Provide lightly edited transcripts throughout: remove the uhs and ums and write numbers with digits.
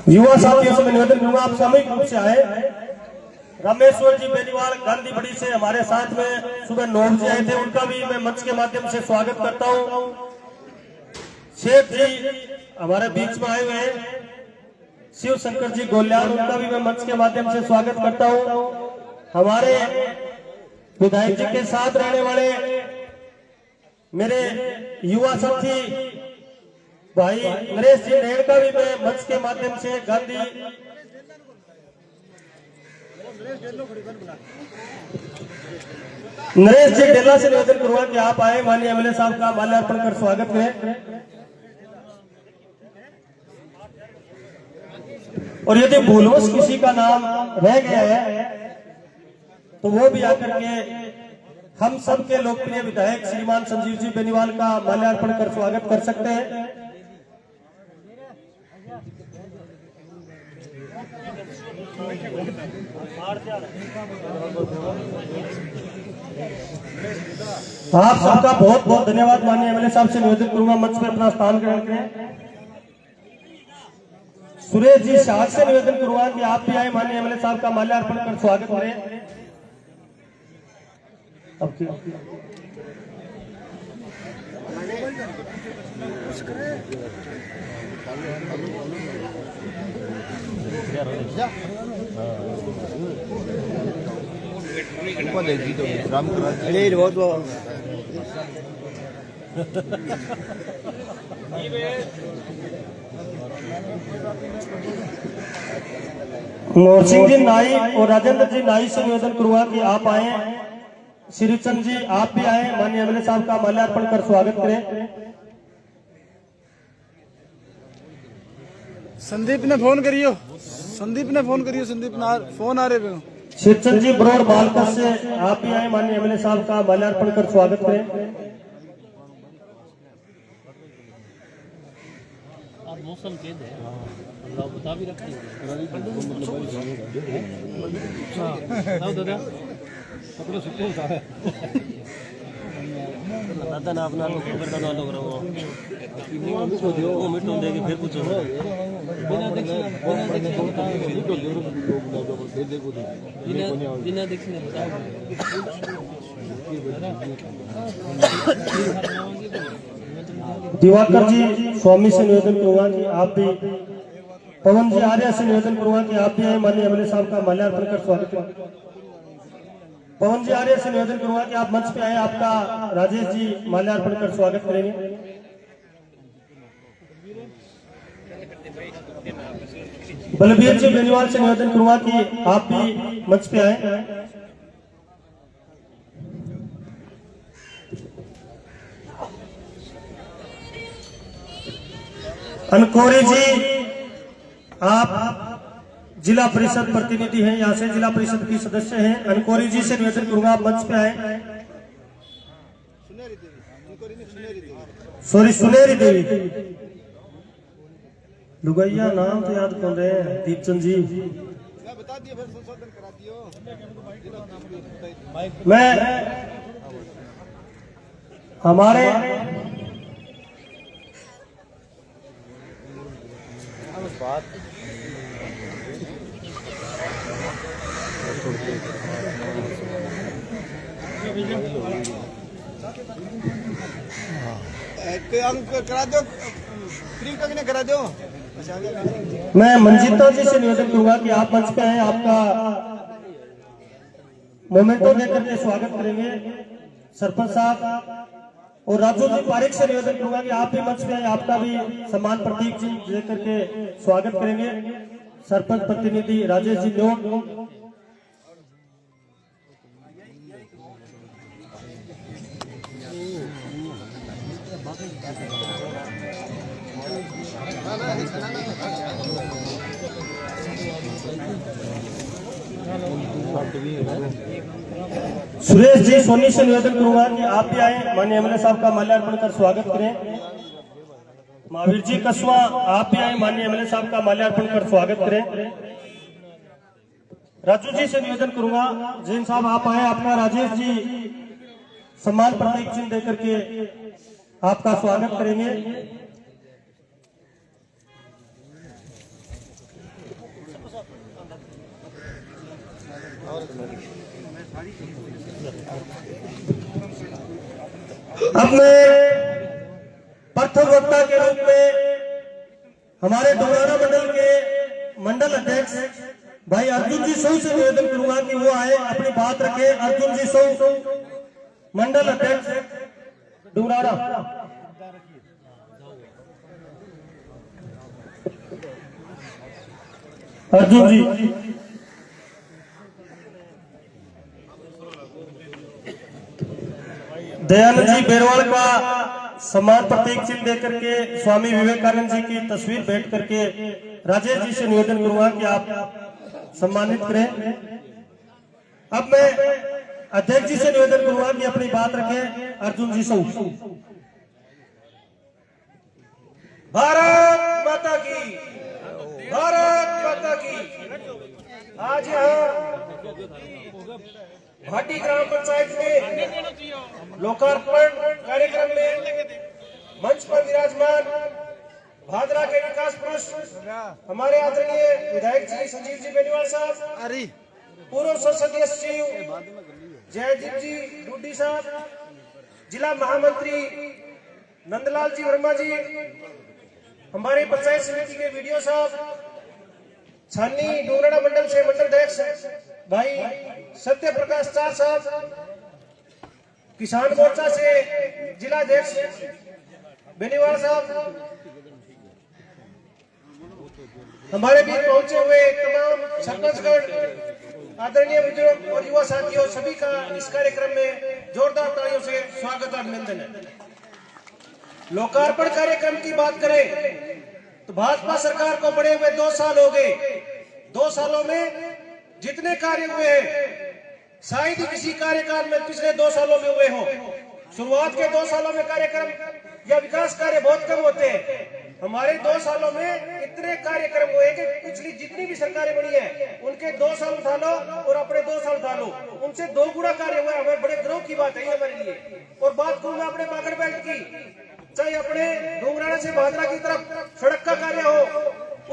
युवा साथियों से मैं निवेदन करूंगा आप सामूहिक रूप से आए। रामेश्वर जी बेनीवाल गांधी बड़ी से हमारे साथ में सुबह 9 बजे आए थे, उनका भी मैं मंच के माध्यम से स्वागत करता हूं। शेख जी हमारे बीच में आए हुए हैं, शिव शंकर जी गोल्यान, उनका भी मैं मंच के माध्यम से स्वागत करता हूं। हमारे विधायक जी के साथ रहने वाले मेरे युवा साथी भाई नरेश जी नेड़ का भी मैं मंच के माध्यम से गांधी नरेश जी डेला से निवेदन करूंगा कि आप आए, माननीय एमएलए साहब का माल्यार्पण कर स्वागत करें। और यदि भूलवश किसी का नाम रह गया है तो वो भी आकर के हम सबके लोकप्रिय विधायक श्रीमान संजीव जी बेनीवाल का माल्यार्पण कर स्वागत कर सकते हैं। आप सबका बहुत बहुत धन्यवाद। माननीय एमएलए साहब से निवेदन करूंगा मंच पे अपना स्थान ग्रहण करें। सुरेश जी शाह से निवेदन करूंगा कि आप भी आए, माननीय एमएलए साहब का माल्यार्पण कर स्वागत करें। बहुत मोहन सिंह जी नाई और राजेंद्र जी नाई से निवेदन करूंगा कि आप आए। श्रीचंद जी आप भी आए, माननीय एमएलए साहब का माल्यार्पण कर स्वागत करें। संदीप ने फोन करियो, संदीप ना फोन आ रहे। श्रीचंद जी बरोड़ बालकर से आप भी आए, माननीय एमएलए साहब का माल्यार्पण कर स्वागत करें। मौसम के बता भी रखती दादा ना अपना मिट्टू देगी फिर कुछ बिना देखने दिवाकर जी स्वामी से निवेदन करूंगा कि आप भी, पवन जी आर्य से निवेदन करूंगा कि आप भी आए, माननीय एमएलए साहब का माल्यार्पण कर स्वागत करें। पवन जी आर्य से निवेदन करूंगा कि आप मंच पे आए, आपका राजेश जी माल्यार्पण कर स्वागत करेंगे। बलबीर जी बेनीवाल से निवेदन करूंगा कि आप भी मंच पे आए। अनकोरी जी आप जिला परिषद प्रतिनिधि हैं, यहाँ से जिला परिषद की सदस्य हैं। अनकोरी जी से निवेदन करूंगा आप मंच पे आए। सॉरी सुनेरी देवी, लुगैया नाम तो याद कौन रहे हैं, दीपचंद जी। बता दिए फिर संशोधन करा दियो। मैं हमारे बात अंक करा दो, प्रियंका ने करा दो। मैं मंजिता जी से निवेदन करूंगा कि आप मंच पे आए, आपका मोमेंटो देकर के स्वागत करेंगे सरपंच साहब। और राजू जी पारिक से निवेदन करूंगा कि आप भी मंच पे आए, आपका भी सम्मान प्रतीक जी देकर के स्वागत करेंगे सरपंच प्रतिनिधि राजेश जी न्योट। सुरेश जी सोनी से निवेदन करूंगा कि आप भी आए, माननीय एमएलए साहब का माल्यार्पण कर स्वागत करें। महावीर जी कस्वा आप भी आए, माननीय एमएलए साहब का माल्यार्पण कर स्वागत करें। राजू जी से निवेदन करूंगा, जैन साहब आप आए, आपका राजेश जी सम्मान प्रतीक चिन्ह देकर के आपका स्वागत करेंगे। अब मैं प्रथम वक्ता के रूप में हमारे डोराना मंडल के मंडल अध्यक्ष भाई अर्जुन जी सौ से निवेदन करूंगा कि वो आए, अपनी बात रखे। अर्जुन जी सौ, मंडल अध्यक्ष डोराना। अर्जुन जी। दयानंद जी बेरवाल का सम्मान प्रतीक चिन्ह देकर के स्वामी विवेकानंद जी की तस्वीर भेंट करके राजेश जी से निवेदन करूंगा कि आप सम्मानित करें। अब मैं अध्यक्ष जी से निवेदन करूंगा कि अपनी बात रखें। अर्जुन जी सौ। भारत माता की, भारत माता की। आज यहाँ भाटी ग्राम पंचायत में लोकार्पण कार्यक्रम में मंच पर विराजमान भादरा के विकास पुरुष हमारे आदरणीय विधायक जी संजीव जी बेनीवाल साहब, पूर्व संसदीय सचिव जयदीप जी डूडी साहब, जिला महामंत्री नंदलाल जी वर्मा जी, हमारे पंचायत समिति के वीडियो साहब, छानी डोराना मंडल से मंडल अध्यक्ष भाई सत्य प्रकाश चार साहब, किसान मोर्चा से जिला अध्यक्ष बेनीवाल साहब, हमारे बीच पहुंचे हुए तमाम सरपंचगण, आदरणीय बुजुर्ग और युवा साथियों, सभी का इस कार्यक्रम में जोरदार तालियों से स्वागत और अभिनंदन है। लोकार्पण कार्यक्रम की बात करें तो भाजपा सरकार को बड़े हुए 2 साल हो गए। 2 सालों में जितने कार्य हुए हैं शायद ही किसी कार्यकाल में पिछले 2 सालों में हुए हो। शुरुआत के 2 सालों में कार्यक्रम या विकास कार्य बहुत कम होते हैं। हमारे 2 सालों में इतने कार्यक्रम हुए कि पिछली जितनी भी सरकारें बनी है उनके 2 साल उठा लो और अपने 2 साल उठा लो, उनसे 2 गुना कार्य हुआ। हमें बड़े गर्व की बात है हमारे लिए। और बात करूंगा अपने बागड़ बेल्ट की, चाहे अपने डोंगराना से भादरा की तरफ सड़क का कार्य हो,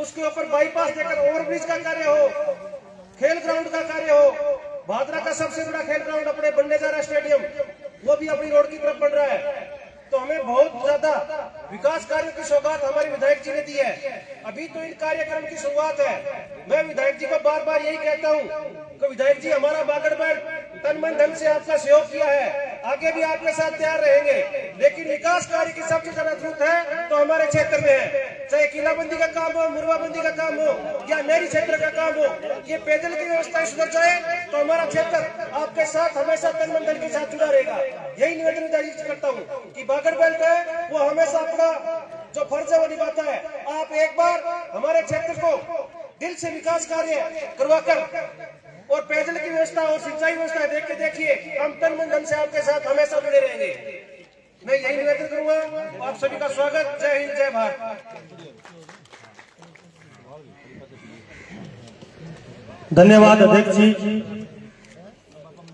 उसके ऊपर बाईपास देकर ओवरब्रिज का कार्य हो, खेल ग्राउंड का कार्य हो। भादरा का सबसे बड़ा खेल ग्राउंड अपने बनने जा रहा स्टेडियम, वो भी अपनी रोड की तरफ बन रहा है। तो हमें बहुत ज्यादा विकास कार्यों की सौगात हमारे विधायक जी ने दी है। अभी तो इन कार्यक्रम की शुरुआत है। मैं विधायक जी को बार बार यही कहता हूँ कि विधायक जी हमारा बागड़ बेल्ट तन मन धन से आपका सहयोग किया है, आगे भी आपके साथ तैयार रहेंगे। लेकिन विकास कार्य की सबसे ज्यादा जरूरत है तो हमारे क्षेत्र में है, चाहे किलाबंदी का काम हो, मुरवाबंदी का काम हो या नहरी क्षेत्र का काम हो। ये पेयजल की व्यवस्था सुधर जाए तो हमारा क्षेत्र आपके साथ हमेशा तन मन धन के साथ जुड़ा रहेगा। यही निवेदन विधायक करता हूँ कि बागड़ बेल्ट है वो हमेशा अपना जो फर्ज है वो निभाता है। आप एक बार हमारे क्षेत्र को दिल से विकास कार्य करवाकर और पेयजल की व्यवस्था और सिंचाई व्यवस्था देख के देखिए, हम तन मन धन से आपके साथ हमेशा जुड़े रहेंगे। मैं यही निवेदन करूंगा। आप सभी का स्वागत। जय हिंद, जय भारत। धन्यवाद अध्यक्ष जी।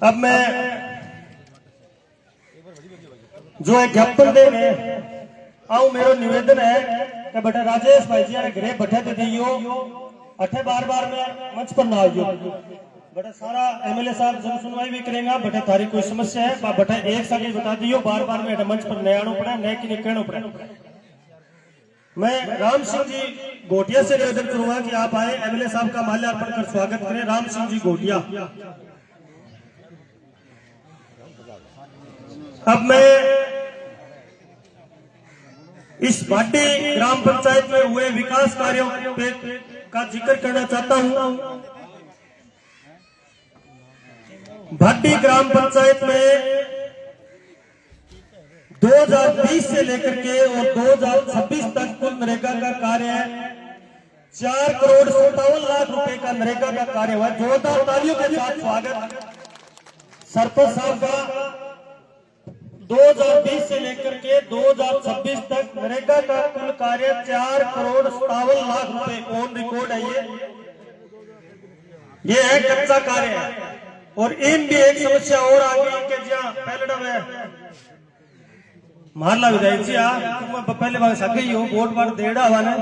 अब मैं जो एक ज्ञापन देने आऊ, मेरा निवेदन है कि बेटा राजेश भाई जी घरे बैठे दे दियो, अठे बार बार में मंच पर ना आइयो। बटा सारा एमएलए साहब जन सुनवाई भी करेगा। बटा थारी कोई समस्या है बटा एक साथ बता दियो, बार बार में मंच पर नया आना पड़ा, नए की कहना पड़ा। मैं राम सिंह जी गोटिया से निवेदन करूंगा कि आप आए, एमएलए साहब का माल्यार्पण कर स्वागत करें। राम सिंह जी गोटिया। अब मैं इस भाटी ग्राम पंचायत में हुए विकास कार्यों का जिक्र करना चाहता हूं। भाटी ग्राम पंचायत में 2020 से लेकर के और 2026 तक कुल नरेगा का कार्य है 4,57,00,000 रुपए का नरेगा का कार्य हुआ। जोरदार तालियों के साथ स्वागत सरपंच साहब का। 2020 से लेकर के 2026 तक नरेगा का कुल कार्य 4,57,00,000 रुपए ऑन रिकॉर्ड है। ये है कच्चा कार्य है। और इन भी एक समस्या और आ गई कि जहाँ पहले में मारला विधायक जी पहले बार सके हो वोट बार देड़ा हुआ ने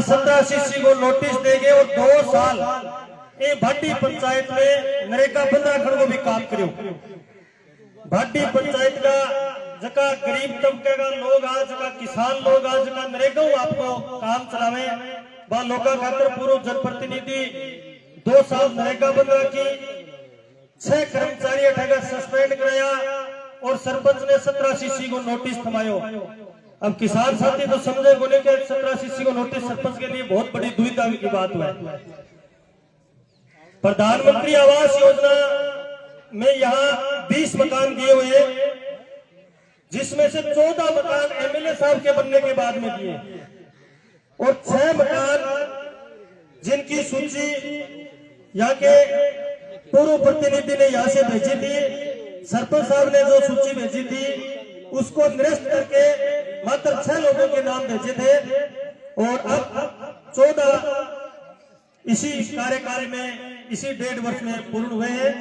17 शिष्य को नोटिस देंगे और 2 साल ये भाटी पंचायत में नरेगा 15 खंड को भी काम करो। भाटी पंचायत का जका गरीब तबके का लोग आज जका किसान लोग आज जका नरेगा आपको काम चलावे बा लोका खातर पूर्व जनप्रतिनिधि 2 साल नरेगा बंद रखी, 6 कर्मचारी अठागा सस्पेंड कराया और सरपंच ने 17 सीसी को नोटिस थमायो। अब किसान साथी तो समझे बोले कि 17 सीसी को नोटिस सरपंच के लिए बहुत बड़ी दुविधा की बात हुआ। प्रधानमंत्री आवास योजना में यहाँ 20 मकान दिए हुए, जिसमें से 14 मकान एमएलए साहब के बनने के बाद में दिए और 6 मकान जिनकी सूची यहाँ के पूर्व प्रतिनिधि ने यहाँ से भेजी थी, सरपंच साहब ने जो सूची भेजी थी उसको निरस्त करके मात्र 6 लोगों के नाम भेजे थे और अब 14 इसी कार्यकाल में इसी 1.5 वर्ष में पूर्ण हुए हैं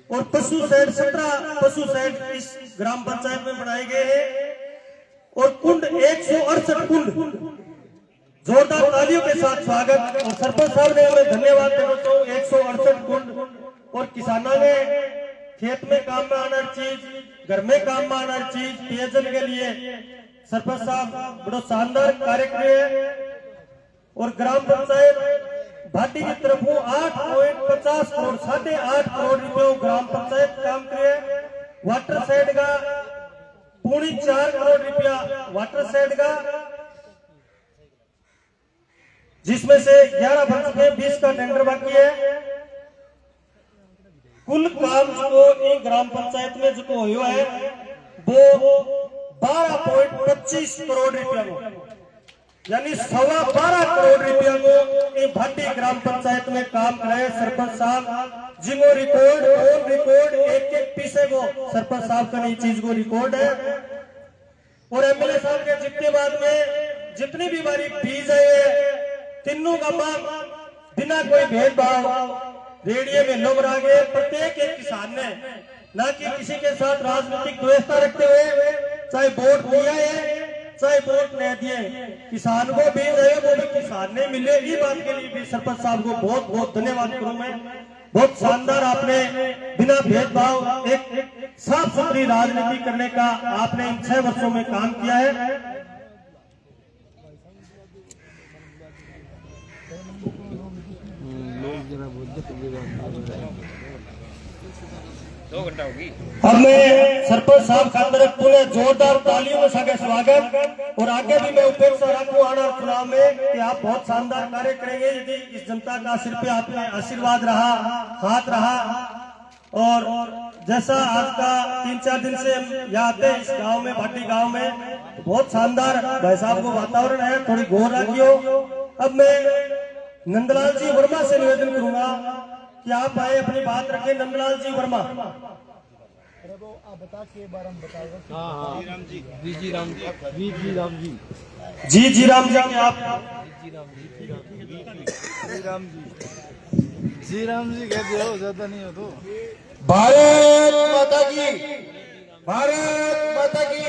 और पशु शेड 17 पशु शेड इस ग्राम पंचायत में बनाए गए हैं और कुंड 168 कुंड। जोरदार तालियों के साथ स्वागत। और सरपंच साहब ने हमें धन्यवाद देना चाहूँ। 168 कुंड और किसानों ने खेत में काम में आना चीज, घर में काम में आना चीज, पेयजल के लिए सरपंच साहब बड़ा शानदार कार्य करे और ग्राम पंचायत भाटी की तरफ 8.50 करोड़ 8.5 करोड़ रुपये ग्राम पंचायत काम करे। वाटर शेड का 4.5 करोड़ रुपया वाटर शेड का, जिसमें से 11 बन चुके, 20 का टेंडर बाकी है। कुल काम जो ये ग्राम पंचायत में जो हुआ है वो 12.25 करोड़ रुपया को, यानी 12.25 करोड़ रुपया को ये भाटी ग्राम पंचायत में काम कराए सरपंच साहब, जिनको रिकॉर्ड ऑन रिकॉर्ड एक पीछे को सरपंच साहब का नई चीज को रिकॉर्ड है। और एमएलए साहब के जितने बाद में जितनी भी बारी फीस है तीनों का बिना कोई भेदभाव रेडियो में लोग आ गए। प्रत्येक एक किसान ने ना कि किसी के साथ राजनीतिक द्वेषता रखते हुए चाहे वोट दिया है चाहे वोट नहीं दिए, किसान को भी है वो भी किसान ने मिले। ये बात के लिए भी सरपंच साहब को बहुत बहुत धन्यवाद करूं मैं। बहुत शानदार आपने बिना भेदभाव एक साफ सुथरी राजनीति करने का आपने इन 6 वर्षों में काम किया है। अब मैं सरपंच साहब का अंदर पूरे जोरदार तालियों के साथ स्वागत और आगे भी मैं उपेक्षा रखूं आना चुनाव में कि आप बहुत शानदार कार्य करेंगे यदि इस जनता का सिर पे आप में आशीर्वाद रहा, हाथ रहा। और जैसा आज का 3-4 दिन से हम यहाँ आते हैं इस गांव में, भाटी गांव में, तो बहुत शानदार भाई साहब को वातावरण है, थोड़ी गौर रखियो। अब मैं नंदलाल जी वर्मा से निवेदन करूंगा कि आप आए अपनी बात रखें। नंदलाल जी वर्मा। जी राम जी आप जी राम जी कह दिया, ज्यादा नहीं हो तो। भारत माता की, भारत माता की।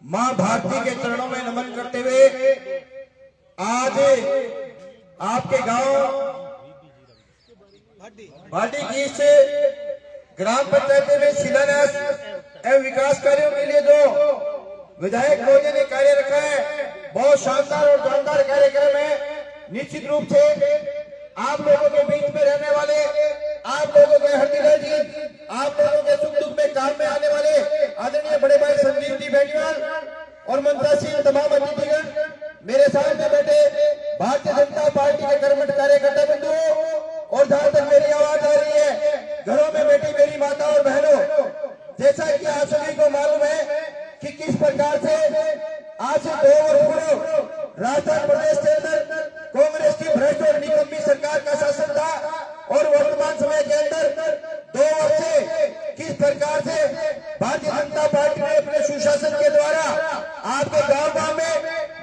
मां भारती के चरणों में नमन करते हुए आज आपके गांव भाटी की इस ग्राम पंचायत में शिलान्यास एवं विकास कार्यों के लिए जो विधायक महोदय ने कार्य रखा है, बहुत शानदार और शानदार कार्यक्रम है। निश्चित रूप से आप लोगों के बीच में रहने वाले, आप लोगों के हरदिल जी, आप लोगों के सुख दुख में काम में आने वाले आदरणीय बड़े भाई संदीप जी बेनीवाल और मंत्रासीन तमाम अतिथिगण, मेरे सामने बैठे भारतीय जनता पार्टी के कर्मठ कार्यकर्ता बंधुओं, और जहां तक मेरी आवाज आ रही है घरों में बैठी मेरी माता और बहनों, जैसा कि आप सभी को मालूम है कि किस प्रकार से आज से 2 वर्ष पूर्व राजस्थान प्रदेश के अंदर कांग्रेस की भ्रष्ट और निकम्मी सरकार का शासन था और वर्तमान समय के अंदर 2 वर्ष से किस प्रकार से भारतीय जनता पार्टी ने अपने सुशासन के द्वारा आपके गांव में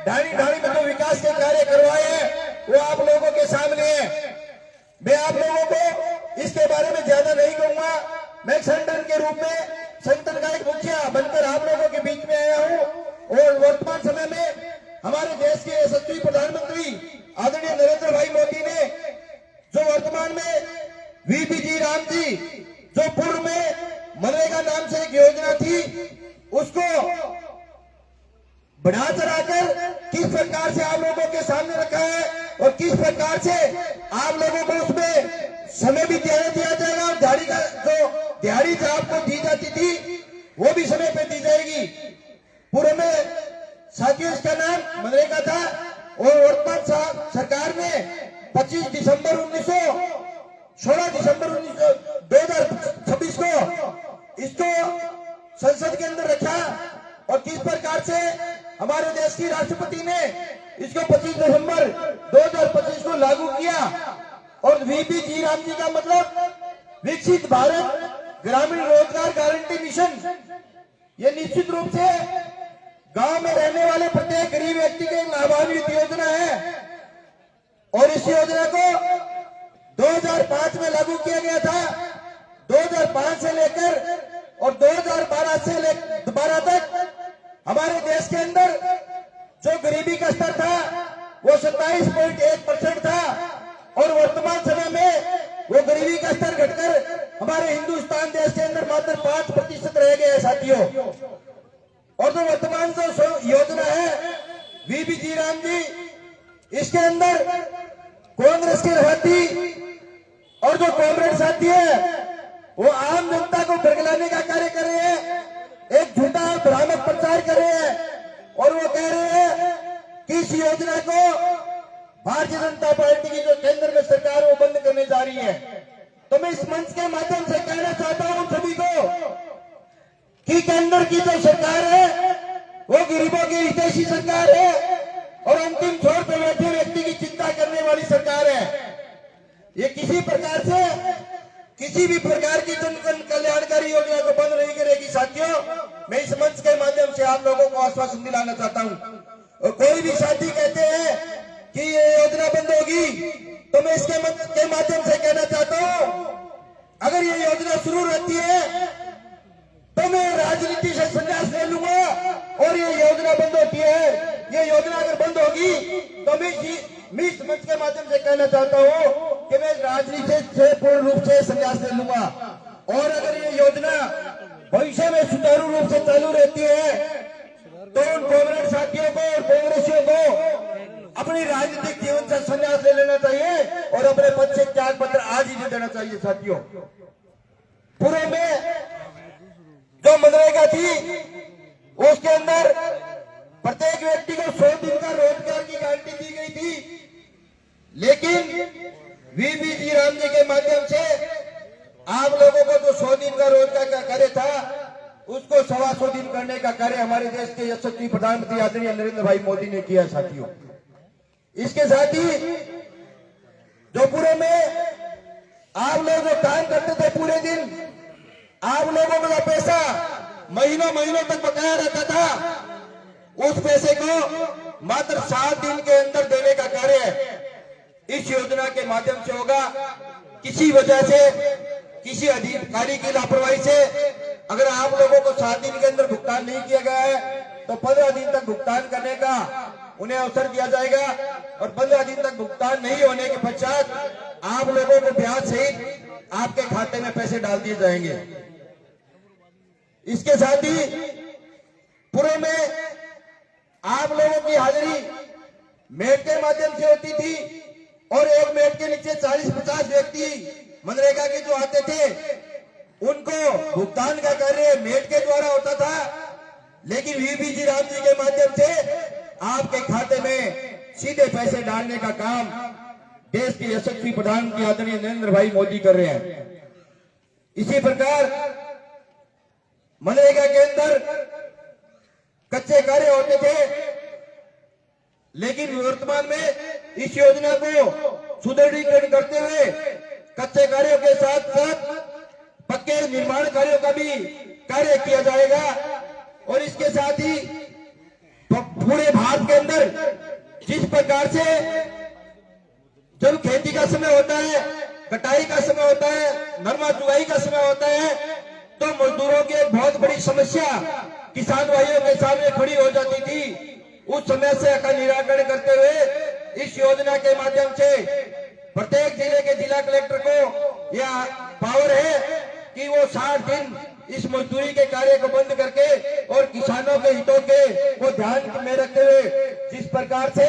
ढाणी में जो विकास के कार्य करवाए हैं वो आप लोगों के सामने है। मैं आप लोगों को इसके बारे में ज्यादा नहीं कहूंगा। मैं संगठन के रूप में संगठन का एक मुखिया बनकर आप लोगों के बीच में आया हूं और वर्तमान समय में हमारे देश के यशस्वी प्रधानमंत्री आदरणीय नरेंद्र भाई मोदी ने जो वर्तमान राम जी जो पूर्व में मनरेगा नाम से एक योजना थी उसको बढ़ा चढ़ाकर किस प्रकार से आप लोगों के सामने रखा है और किस प्रकार से आप लोगों को उसमें समय भी दिया जाएगा और दिहाड़ी का जो दिहाड़ी जो आपको दी जाती थी वो भी समय पे दी जाएगी। पूर्व में साथियों इसका नाम मनरेगा था और वर्तमान सरकार ने 16 दिसंबर 2026 को इसको संसद के अंदर रखा और किस प्रकार से हमारे देश की राष्ट्रपति ने इसको 25 दिसंबर 2025 को लागू किया। और वीपी जी राम जी का मतलब विकसित भारत ग्रामीण रोजगार गारंटी मिशन, ये निश्चित रूप से गांव में रहने वाले प्रत्येक गरीब व्यक्ति के लाभान्वित योजना है। और इस योजना को 2005 में लागू किया गया था। 2005 से लेकर और 2012 से 12 तक हमारे देश के अंदर जो गरीबी का स्तर था वो 27.1% था और वर्तमान समय में वो गरीबी का स्तर घटकर हमारे हिंदुस्तान देश के अंदर मात्र 5% रह गए साथियों। और जो वर्तमान जो योजना है वीपी जी राम जी, इसके अंदर कांग्रेस के साथी और जो कॉमरेड साथी है वो आम जनता को भड़काने का कार्य कर रहे हैं, एक झूठा और भ्रामक प्रचार कर रहे हैं और वो कह रहे हैं कि इस योजना को भारतीय जनता पार्टी की जो केंद्र में सरकार वो बंद करने जा रही है। तो मैं इस मंच के माध्यम से कहना चाहता हूं सभी को कि केंद्र की जो सरकार है वो गरीबों की हितैषी सरकार है और अंतिम छोर पर बैठे व्यक्ति की चिंता करने वाली सरकार है। ये किसी प्रकार से किसी भी प्रकार की जन कल्याणकारी योजना को बंद नहीं करेगी साथियों। मैं इस मंच के माध्यम से आप लोगों को आश्वासन दिलाना चाहता हूं। और कोई भी साथी कहते हैं कि ये योजना बंद होगी तो मैं इसके मंच के माध्यम से कहना चाहता हूं, अगर ये योजना शुरू रहती है तो मैं राजनीति से संन्यास ले लूंगा। और ये योजना बंद होती है, ये योजना अगर बंद होगी तो मैं इस मंच के माध्यम से कहना चाहता हूं कि मैं राजनीति से पूर्ण रूप से संन्यास ले लूंगा। और अगर ये योजना भविष्य में सुचारू रूप से चालू रहती है तो उन कांग्रेस साथियों को और कांग्रेसियों को अपनी राजनीतिक जीवन से संन्यास ले लेना चाहिए और अपने पद से त्याग पत्र आज ही दे देना चाहिए साथियों। पूरे में जो मनरेगा थी उसके अंदर प्रत्येक व्यक्ति को 100 दिन का रोजगार की गारंटी दी गई थी, लेकिन वीपी जी राम जी के माध्यम से आप लोगों को जो 100 दिन का रोजगार का कार्य था उसको 125 दिन करने का कार्य हमारे देश के यशस्वी प्रधानमंत्री आदरणीय नरेंद्र भाई मोदी ने किया साथियों। इसके साथ ही जो पूरे में आप लोग जो काम करते थे पूरे दिन, आप लोगों का पैसा महीनों तक बकाया रहता था, उस पैसे को मात्र 7 दिन के अंदर देने का कार्य इस योजना के माध्यम से होगा। किसी वजह से किसी अधिकारी की लापरवाही से अगर आप लोगों को 7 दिन के अंदर भुगतान नहीं किया गया है तो 15 दिन तक भुगतान करने का उन्हें अवसर दिया जाएगा और 15 दिन तक भुगतान नहीं होने के पश्चात आप लोगों को ब्याज सहित आपके खाते में पैसे डाल दिए जाएंगे। इसके साथ ही पूरे में आप लोगों की हाजिरी मेट के माध्यम से होती थी और एक मेट के नीचे 40-50 व्यक्ति मनरेगा के जो आते थे उनको भुगतान का कार्य मेट के द्वारा होता था। लेकिन वीपी जी राम जी के माध्यम से आपके खाते में सीधे पैसे डालने का काम देश के यशस्वी प्रधानमंत्री आदरणीय नरेंद्र भाई मोदी कर रहे हैं। इसी प्रकार मनरेगा के अंदर कच्चे कार्य होते थे, लेकिन वर्तमान में इस योजना को सुदृढ़ीकरण करते हुए कच्चे कार्यों के साथ साथ पक्के निर्माण कार्यों का भी कार्य किया जाएगा। और इसके साथ ही पूरे भारत के अंदर जिस प्रकार से जब खेती का समय होता है, कटाई का समय होता है, नरमा चुगाई का समय होता है, तो मजदूरों की एक बहुत बड़ी समस्या किसान भाइयों के सामने खड़ी हो जाती थी। उस समस्या का निराकरण करते हुए इस योजना के माध्यम से प्रत्येक जिले के जिला कलेक्टर को या पावर है कि वो 60 दिन इस मजदूरी के कार्य को बंद करके और किसानों के हितों के वो ध्यान में रखते हुए जिस प्रकार से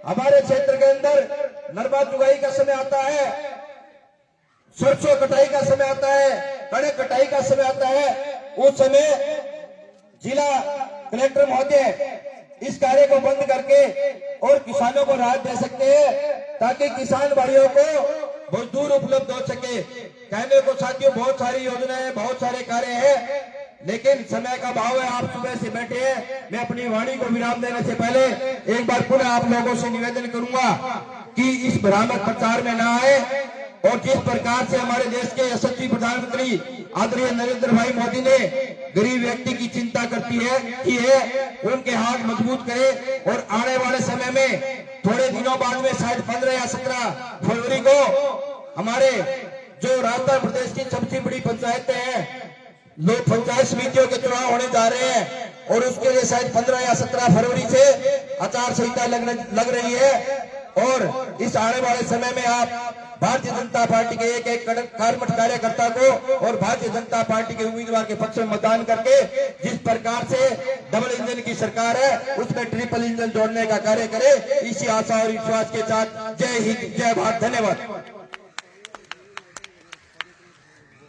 हमारे क्षेत्र के अंदर नरवा चुगाई का समय आता है, सरसों कटाई का समय आता है, कणक कटाई का समय आता है, उस समय जिला कलेक्टर महोदय इस कार्य को बंद करके और किसानों को राहत दे सकते हैं ताकि किसान भाइयों को मजदूर उपलब्ध हो सके। कहने को साथियों बहुत सारी योजनाएं, बहुत सारे कार्य हैं, लेकिन समय का भाव है। आप सुबह से बैठे हैं। मैं अपनी वाणी को विराम देने से पहले एक बार पुनः आप लोगों से निवेदन करूंगा कि इस भ्रामक प्रचार में ना आए और जिस प्रकार से हमारे देश के यशस्वी प्रधानमंत्री आदरणीय नरेंद्र भाई मोदी ने गरीब व्यक्ति की चिंता की है, उनके हाथ मजबूत करे और आने वाले समय में थोड़े दिनों बाद में शायद 15 या 17 फरवरी को हमारे जो राजस्थान प्रदेश की सबसे बड़ी पंचायतें हैं, लोग पंचायत समितियों के चुनाव होने जा रहे हैं और उसके लिए शायद 15 या 17 फरवरी से आचार संहिता लग रही है। और इस आने वाले समय में आप भारतीय जनता पार्टी के एक एक कर्मठ कार्यकर्ता को और भारतीय जनता पार्टी के उम्मीदवार के पक्ष में मतदान करके जिस प्रकार से डबल इंजन की सरकार है उसमें ट्रिपल इंजन जोड़ने का कार्य करे, इसी आशा और विश्वास के साथ जय हिंद, जय भारत। धन्यवाद।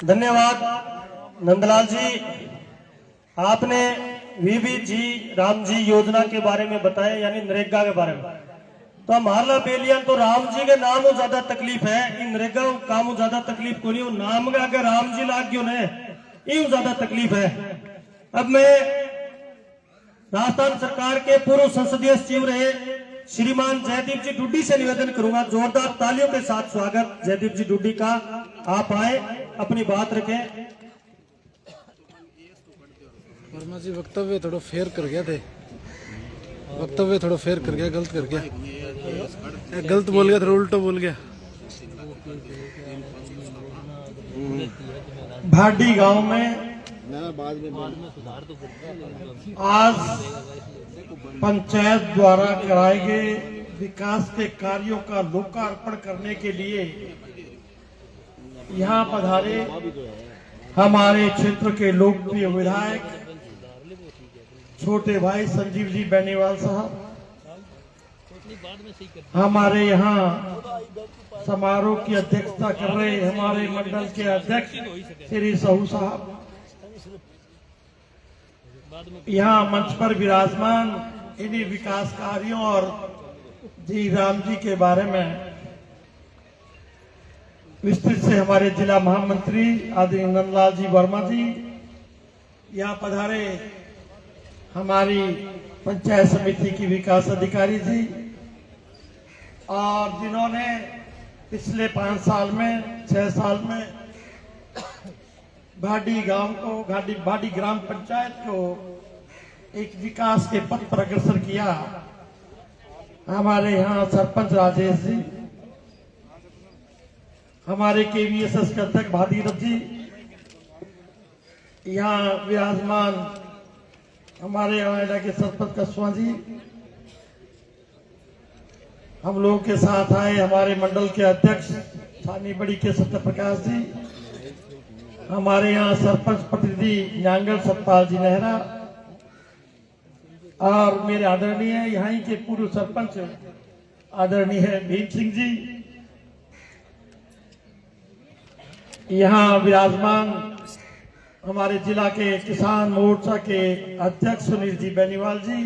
धन्यवाद नंदलाल जी। आपने VBG राम जी योजना के बारे में बताया, यानी नरेगा के बारे में। तो हमारा बेलियन तो राम जी के नाम में ज्यादा तकलीफ है, इन नरेगा काम में ज्यादा तकलीफ को नहीं, नाम का अगर राम जी लाग क्यों ने इन ज्यादा तकलीफ है। अब मैं राजस्थान सरकार के पूर्व संसदीय सचिव रहे श्रीमान जयदीप जी डुड्डी से निवेदन करूंगा, जोरदार तालियों के साथ स्वागत जयदीप जी डुड्डी का। आप आए, अपनी बात रखें। वर्मा जी वक्तव्य थोड़ा फेर कर गया थे, वक्तव्य थोड़ा फेर कर गया, गलत कर गया, गलत बोल गया, थोड़ा उल्टा बोल गया। भाटी गांव में आज पंचायत द्वारा कराए गए विकास के कार्यों का लोकार्पण करने के लिए यहाँ पधारे हमारे क्षेत्र के लोकप्रिय विधायक छोटे भाई संजीव जी बेनीवाल साहब, हमारे यहाँ समारोह की अध्यक्षता कर रहे हमारे मंडल के अध्यक्ष श्री सहू साहब, यहाँ मंच पर विराजमान इन्हीं विकास कार्यों और जी राम जी के बारे में विस्तृत से हमारे जिला महामंत्री आदरणीय नंदलाल जी वर्मा जी, यहाँ पधारे हमारी पंचायत समिति की विकास अधिकारी जी, और जिन्होंने पिछले 5 साल में 6 साल में भाटी गांव को, भाटी ग्राम पंचायत को एक विकास के पथ पर अग्रसर किया। हमारे यहाँ सरपंच राजेश जी, हमारे KVSS के अध्यक्ष भागीरथ जी, यहाँ विराजमान हमारे यहाँ के सरपंच कस्वा जी, हम लोगों के साथ आए हमारे मंडल के अध्यक्ष छानी बड़ी के सत्य प्रकाश जी, हमारे यहाँ सरपंच प्रतिनिधि नांगल सतपाल जी नेहरा, और मेरे आदरणीय यहाँ के पूर्व सरपंच आदरणीय भीम सिंह जी, यहाँ विराजमान हमारे जिला के किसान मोर्चा के अध्यक्ष सुनील जी बेनीवाल जी,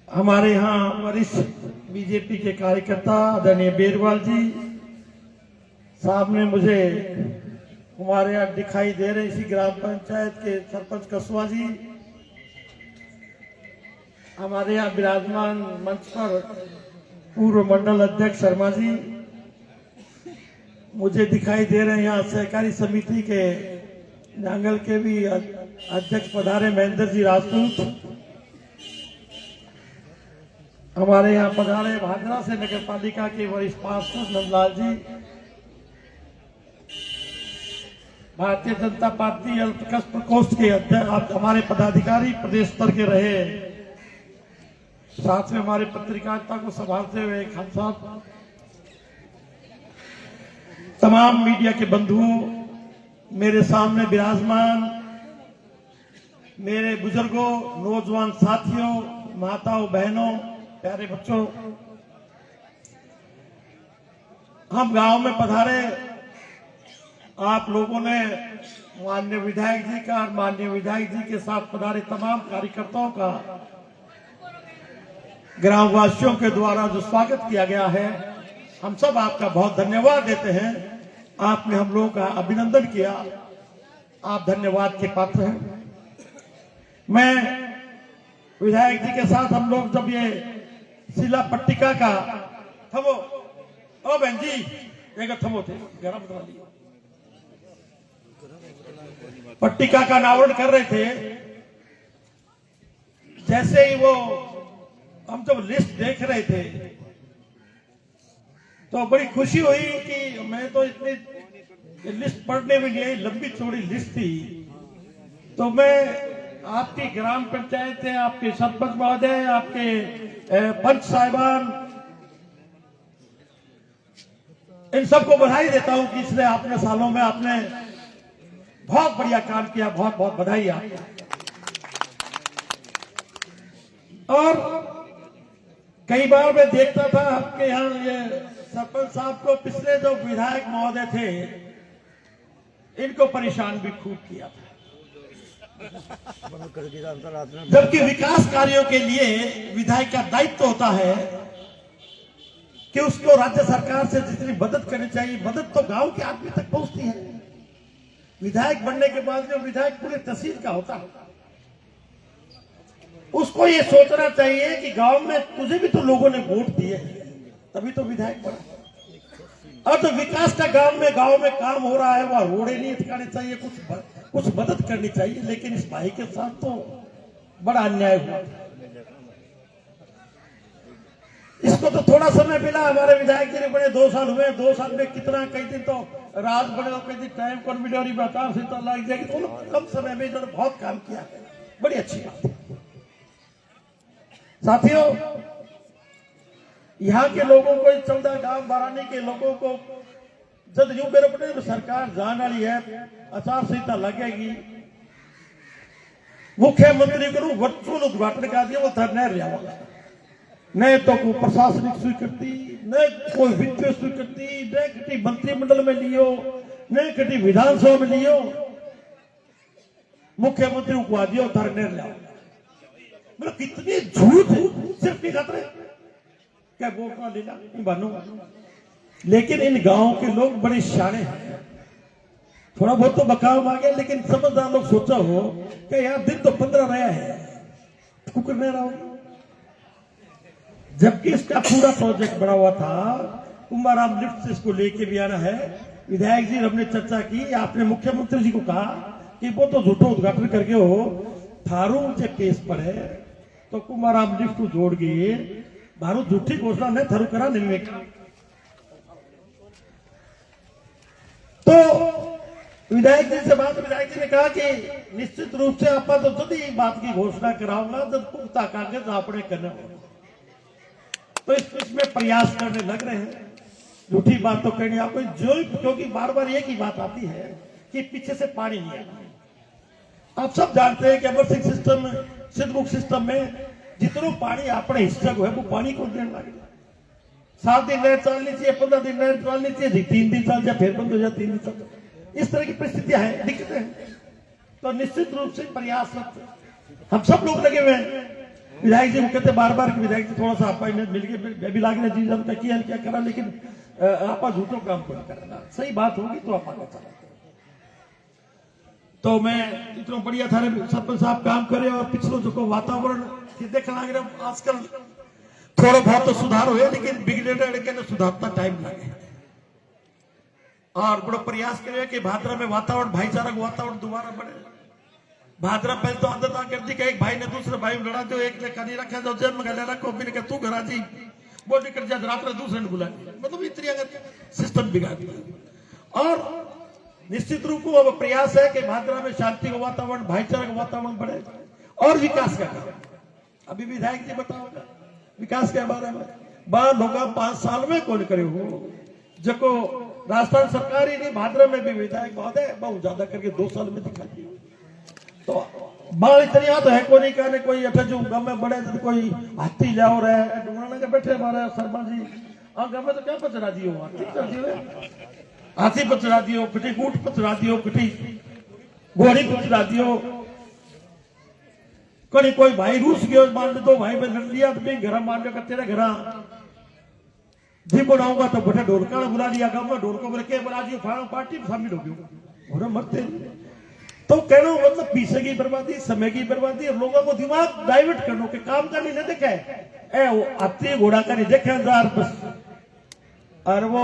हमारे यहाँ वरिष्ठ बीजेपी के कार्यकर्ता आदरणीय बेरवाल जी, सामने मुझे हमारे यहाँ दिखाई दे रहे इसी ग्राम पंचायत के सरपंच कस्वा जी, हमारे यहाँ विराजमान मंच पर पूर्व मंडल अध्यक्ष शर्मा जी, मुझे दिखाई दे रहे हैं यहाँ सहकारी समिति के नांगल के भी अध्यक्ष पधारे महेंद्र जी राजपूत, हमारे यहाँ पधारे भादरा से नगर पालिका के वरिष्ठ पार्षद नंदलाल जी, भारतीय जनता पार्टी अल्पविकास प्रकोष्ठ के अध्यक्ष हमारे पदाधिकारी प्रदेश स्तर के रहे, साथ में हमारे पत्रकारिता को संभालते हुए खान साहब, तमाम मीडिया के बंधुओं, मेरे सामने विराजमान मेरे बुजुर्गों, नौजवान साथियों, माताओं, बहनों, प्यारे बच्चों, हम गांव में पधारे। आप लोगों ने माननीय विधायक जी का और माननीय विधायक जी के साथ पधारे तमाम कार्यकर्ताओं का ग्रामवासियों के द्वारा जो स्वागत किया गया है, हम सब आपका बहुत धन्यवाद देते हैं। आपने हम लोगों का अभिनंदन किया, आप धन्यवाद के पात्र हैं। मैं विधायक जी के साथ हम लोग जब ये शिला पट्टिका का थमो ओ बहन जी एक थमो थे गरम बता लिया पट्टिका का अनावरण कर रहे थे, जैसे ही वो हम जब लिस्ट देख रहे थे तो बड़ी खुशी हुई कि मैं तो इतनी लिस्ट पढ़ने में नहीं, लंबी चौड़ी लिस्ट थी। तो मैं आपकी ग्राम पंचायत है, आपके सरपंच महोदय, आपके पंच साहिबान, इन सबको बधाई देता हूं कि इसलिए आपने सालों में आपने बहुत बढ़िया काम किया, बहुत बहुत बधाई आपको। और कई बार मैं देखता था आपके यहाँ ये सरपंच साहब को, पिछले जो विधायक महोदय थे इनको परेशान भी खूब किया था, जबकि विकास कार्यों के लिए विधायक का दायित्व होता है कि उसको राज्य सरकार से जितनी मदद करनी चाहिए, मदद तो गांव के आदमी तक पहुंचती है। विधायक बनने के बाद जो विधायक पूरे तहसील का होता है, उसको ये सोचना चाहिए कि गांव में तुझे भी तो लोगों ने वोट दिए, तभी तो विधायक बना। और तो विकास का गांव में काम हो रहा है, वह रोड़े नहीं अटकाने चाहिए, कुछ मदद करनी चाहिए। लेकिन इस भाई के साथ तो बड़ा अन्याय हुआ। इसको तो थोड़ा समय मिला, हमारे विधायक जी ने बने 2 साल हुए, 2 साल में कितना, कई दिन तो रात बने और कई दिन टाइम कौन मिले बता से तो लग जाएगी। तो कम समय में इन्होंने बहुत काम किया है, बड़ी अच्छी बात है। साथियों, यहाँ के लोगों को, 14 गांव बारानी के लोगों को जब यूं मेरे पटे सरकार जान वाली है, आचार संहिता लगेगी, मुख्यमंत्री को वर्चुअल उद्घाटन का दिया, वो धरने रहा न तो कोई प्रशासनिक स्वीकृति, न कोई वित्तीय स्वीकृति, न किसी मंत्रिमंडल में लियो, न किसी विधानसभा में लियो, मुख्यमंत्री को आ दियो धरने रहा। मतलब कितनी झूठ सिर्फ नहीं खाते क्या वोट ना लेना बनू। लेकिन इन गांव के लोग बड़े शाणे हैं, थोड़ा बहुत तो बकाव मांगे, लेकिन समझदार लोग सोचा हो कि यार दिन तो 15 रहा है, कुकर नहीं रहा। जबकि इसका पूरा प्रोजेक्ट बना हुआ था, कुंभाराम लिफ्ट से इसको लेके भी आना है। विधायक जी हमने चर्चा की, आपने मुख्यमंत्री जी को कहा कि वो तो झूठो उद्घाटन करके हो, थारू जे केस पर है तो कुंभाराम लिफ्ट को जोड़ गए, भारू झूठी घोषणा नहीं थारू करा नहीं। तो विधायक जी से बात, विधायक जी ने कहा कि निश्चित रूप से आप तो जब ही बात की घोषणा कराऊंगा जब पुख्ता कागज आपने करना होगा। तो इसमें प्रयास करने लग रहे हैं, झूठी बात तो करनी आपको जो, क्योंकि बार बार एक ही बात आती है कि पीछे से पानी नहीं आता। आप सब जानते हैं कि अमर सिंह सिस्टम, सिद्धमुख सिस्टम में जितना पानी अपने हिस्सा को है वो पानी को देने लगे। 7 दिन नहर चलनी चाहिए, 15 दिन नहर चलनी चाहिए, 3 दिन चल जाए, फिर बंद हो जाए, 3 दिन चल, इस तरह की परिस्थितियां हैं, दिक्कतें हैं। तो निश्चित रूप से प्रयास हम सब लोग लगे हुए हैं। विधायक जी को कहते बार बार कि विधायक जी थोड़ा सा आप मिलकर भी लागने जी जब तक क्या करा, लेकिन आप झूठों काम को नहीं करना, सही बात होगी तो आप आगे चला। तो मैं इतना बढ़िया थारे सरपंच साहब काम करे और पिछलो जो वातावरण देखा लग रहा, आजकल थोड़ा बहुत तो सुधार हुए, लेकिन बिगड़े सुधारता टाइम लगे। और बड़ा प्रयास करे कि भादरा में वातावरण, भाईचारा का वातावरण दोबारा बढ़े। भादरा पहले तो आदत कर दी कि एक भाई ने दूसरे भाई में लड़ा दो, एक ने करी रखा जो जन्म गले रखो, फिर के तू घरा जी वो निकल जा, रात में दूसरे ने बुला, मतलब इतनी अगर सिस्टम बिगाड़ दिया। और निश्चित रूप को अब प्रयास है कि भादरा में शांति का वातावरण, भाईचारा का वातावरण बढ़े और विकास का काम। अभी विधायक जी बताओगे विकास के बारे में, बार होगा 5 साल में कौन करे हो, जो राजस्थान सरकार ही नहीं, भाद्र में भी विधायक बहुत है, बहुत ज्यादा करके 2 साल में दिखा दिया। तो बाल इतनी तो है को नहीं कहने कोई अठे जो गम में बड़े तो कोई हाथी जाओ रहे डूंगना के बैठे हमारे शर्मा जी और गम में तो क्या पचरा दियो, हाथी कर दियो, हाथी पचरा दियो, किटी ऊंट पचरा दियो, किटी घोड़ी पचरा दियो। कहीं कोई भाई रूस गयो मान दो भाई में लड़ लिया तो भी घर मान लो तेरे घर जी बनाऊंगा तो बटे ढोलका बुला लिया, गाँव में ढोलको बोले के बना दियो फाड़ो पार्टी में शामिल हो गयो और मरते। तो कहना मतलब पैसे की बर्बादी, समय की बर्बादी और लोगों को दिमाग डाइवर्ट करने के काम का नहीं देखे ए वो आती घोड़ा का नहीं देखे अंदर बस और वो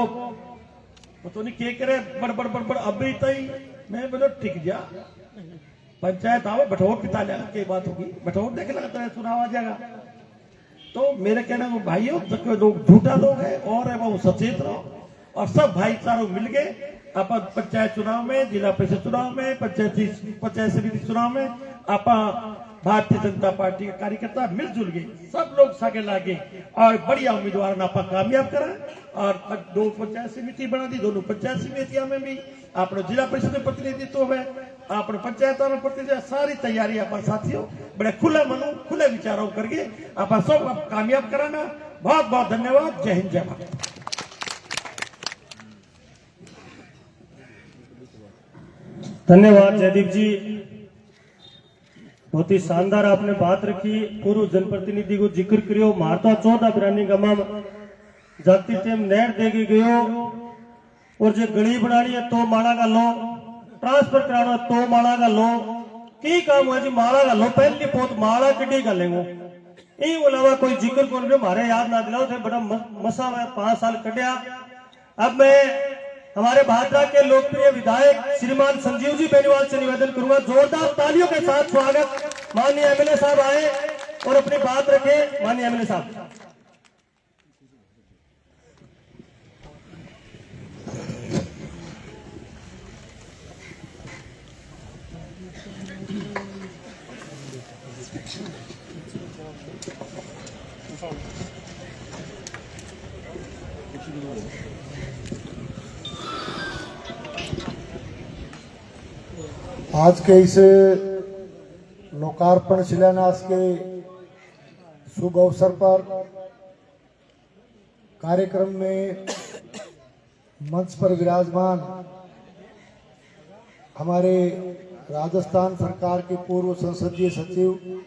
तो नहीं के करे बड़ बड़ बड़ बड़ अभी तई मैं बोलो टिक जा पंचायत आओ बठोर पिता लेगा के बात होगी बठोर देख लगता है चुनाव आ जाएगा। तो मेरे कहने को भाइयों तो लोग झूठा लोग है और है वो सचेत रहो और सब भाईचारों मिल गए अपन पंचायत चुनाव में, जिला परिषद चुनाव में, पंचायत समिति चुनाव में आपा भारतीय जनता पार्टी के कार्यकर्ता मिलजुल गए, सब लोग सागे लागे और बढ़िया उम्मीदवार आपा कामयाब करा और 2 पंचायत समिति बना दी। दोनों पंचायत समितियों में भी अपने जिला परिषद में प्रतिनिधित्व है, अपने पंचायतों में प्रतिनिधित्व, सारी तैयारी अपन साथियों बड़े खुले मनो खुले विचारों करके अपन सब कामयाब कराना। बहुत बहुत धन्यवाद। जय हिंद जय भारत। धन्यवाद जयदीप जी, बहुत ही शानदार आपने बात रखी। पूर्व जनप्रतिनिधि को जिक्र करियो मारता 14 बिरानी गमा जाती टेम नहर देगी गयो और जो गली बनानी है तो माला का लो, ट्रांसफर कराना तो माला का लो, की काम हुआ जी माला का लो, पहली पोत माला कटी कर लेंगे ये अलावा कोई जिक्र कौन रहे हमारे याद ना दिलाओ थे बड़ा मसा में 5 साल कटिया। अब मैं हमारे भाजपा के लोकप्रिय विधायक श्रीमान संजीव जी बेनीवाल से निवेदन करूंगा, जोरदार तालियों के साथ स्वागत। माननीय एमएलए साहब आए और अपनी बात रखें। माननीय एमएलए साहब। आज के इस लोकार्पण शिलान्यास के शुभ अवसर पर कार्यक्रम में मंच पर विराजमान हमारे राजस्थान सरकार के पूर्व संसदीय सचिव